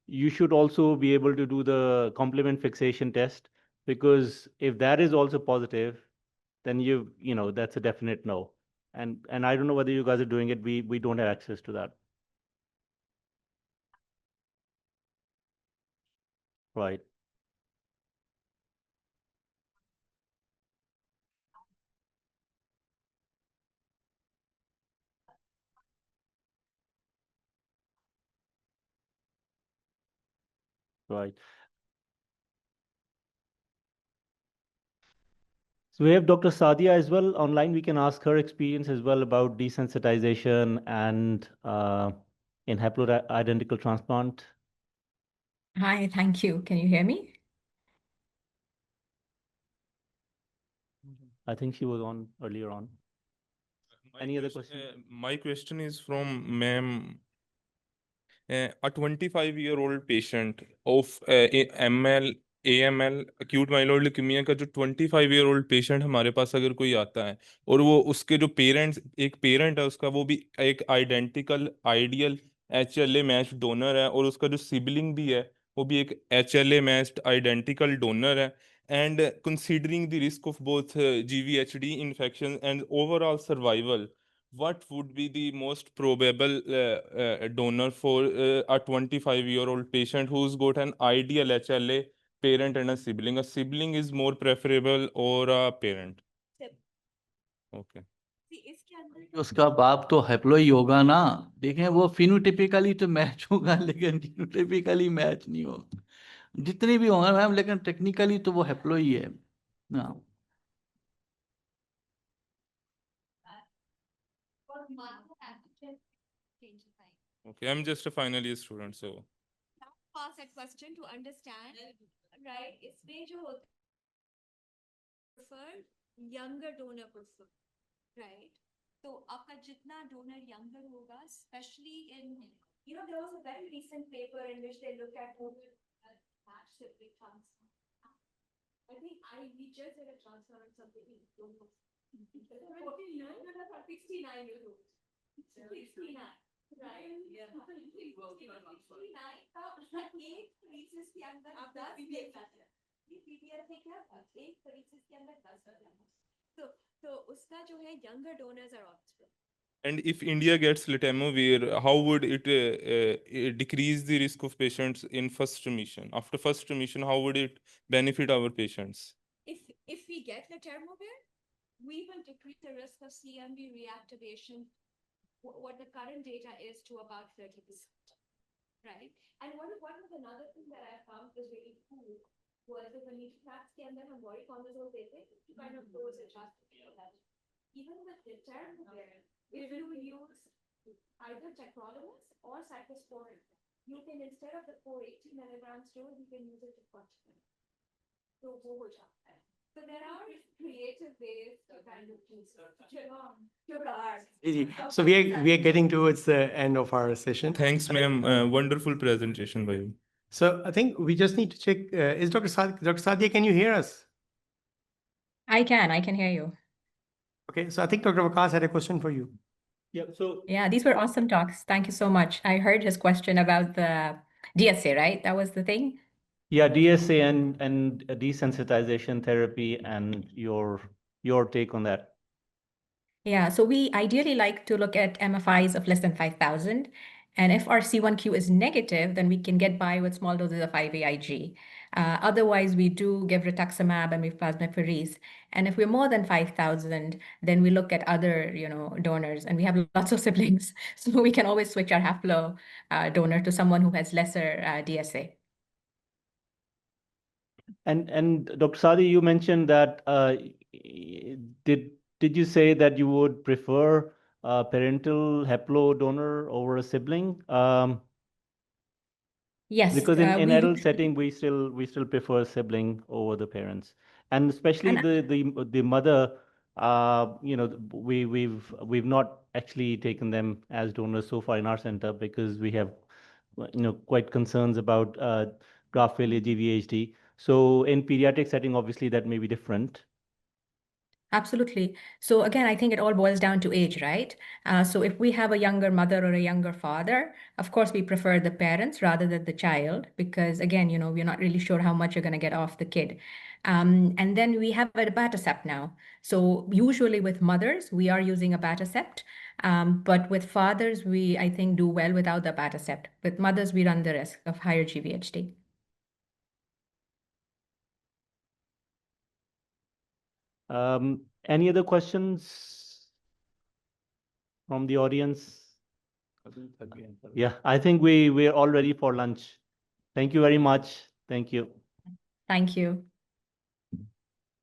you should also be able to do the complement fixation test, because if that is also positive, then that's a definite no. And I don't know whether you guys are doing it. We don't have access to that. Right. Right. So we have Dr. Sadia as well online. We can ask her experience as well about desensitization and in haploidentical transplant. Hi, thank you. Can you hear me? I think she was on earlier on. Any other question? My question is from ma'am. A 25-year-old patient of AML acute myeloid leukemia का जो 25-year-old patient हमारे पास अगर कोई आता है और वो उसके जो एक पेरेंट है उसका वो भी एक identical ideal HLA match donor है और उसका जो सिबलिंग भी है वो भी एक HLA मैच्ड आइडेंटिकल डोनर है and considering the risk of both GVHD infection and overall survival, what would be the most probable donor for a 25-year-old patient who's got an ideal HLA parent and a sibling? A sibling is more preferable or a parent? Okay. उसका बाप तो haplo ही होगा ना, देखें वो phenotypically तो match होगा लेकिन जीनोटिपिकली मैच नहीं होगा, जितने भी होंगे मैम, लेकिन टेक्निकली तो वो हैप्लो ही है ना। Okay, I'm just a final year student, so. Ask that question to understand, right? इसमें जो होता prefer younger donor prefer, right? So आपका जितना donor younger होगा, especially in, there was a very recent paper in which they looked at match sibling transplant. I think we just did a transplant on something in 69 years old. 69. Right? Yeah. 69 का उसका एक pieces के अंदर 10 लेता है। ये PDF है क्या? एक पीसेस के अंदर 10 लेता है। तो उसका जो है younger donors are optimal. And if India gets letermovir, how would it decrease the risk of patients in first remission? After first remission, how would it benefit our patients? If we get letermovir, we will decrease the risk of CMV reactivation. What the current data is to about 30%, right? And one of another thing that I found was really cool was that when you tracks के अंदर हम voriconazole देते हैं, you kind of dose adjust that. Even with letermovir, if you use either tacrolimus or cyclosporin, you can, instead of the 480 milligrams dose, you can use it to 40 milligrams. So वो हो जाता है. So there are creative ways to kind of do So we are getting towards the end of our session. Thanks, ma'am. Wonderful presentation by you. So I think we just need to check. Is Dr. Sadia, can you hear us? I can hear you. Okay, so I think Dr. Vakas had a question for you. Yeah, these were awesome talks. Thank you so much. I heard his question about the DSA, right? That was the thing? Yeah, DSA and desensitization therapy and your take on that. Yeah, so we ideally like to look at MFIs of less than 5,000. And if our C1q is negative, then we can get by with small doses of IVIG. Otherwise, we do give rituximab and plasmapheresis. And if we're more than 5,000, then we look at other, donors. And we have lots of siblings, so we can always switch our haplo donor to someone who has lesser DSA. And Dr. Sadi, you mentioned that did you say that you would prefer a parental haplo donor over a sibling? Yes, because in adult setting we still prefer sibling over the parents, and especially the mother. We've not actually taken them as donors so far in our center because we have quite concerns about graft failure, GVHD. So in pediatric setting, obviously that may be different. Absolutely. So again, I think it all boils down to age, right? So if we have a younger mother or a younger father, of course, we prefer the parents rather than the child, because again, we're not really sure how much you're going to get off the kid. And then we have abatacept now. So usually with mothers, we are using abatacept. But with fathers, we, I think, do well without the abatacept. With mothers, we run the risk of higher GVHD. Any other questions from the audience? Yeah, I think we're all ready for lunch. Thank you very much. Thank you. Thank you.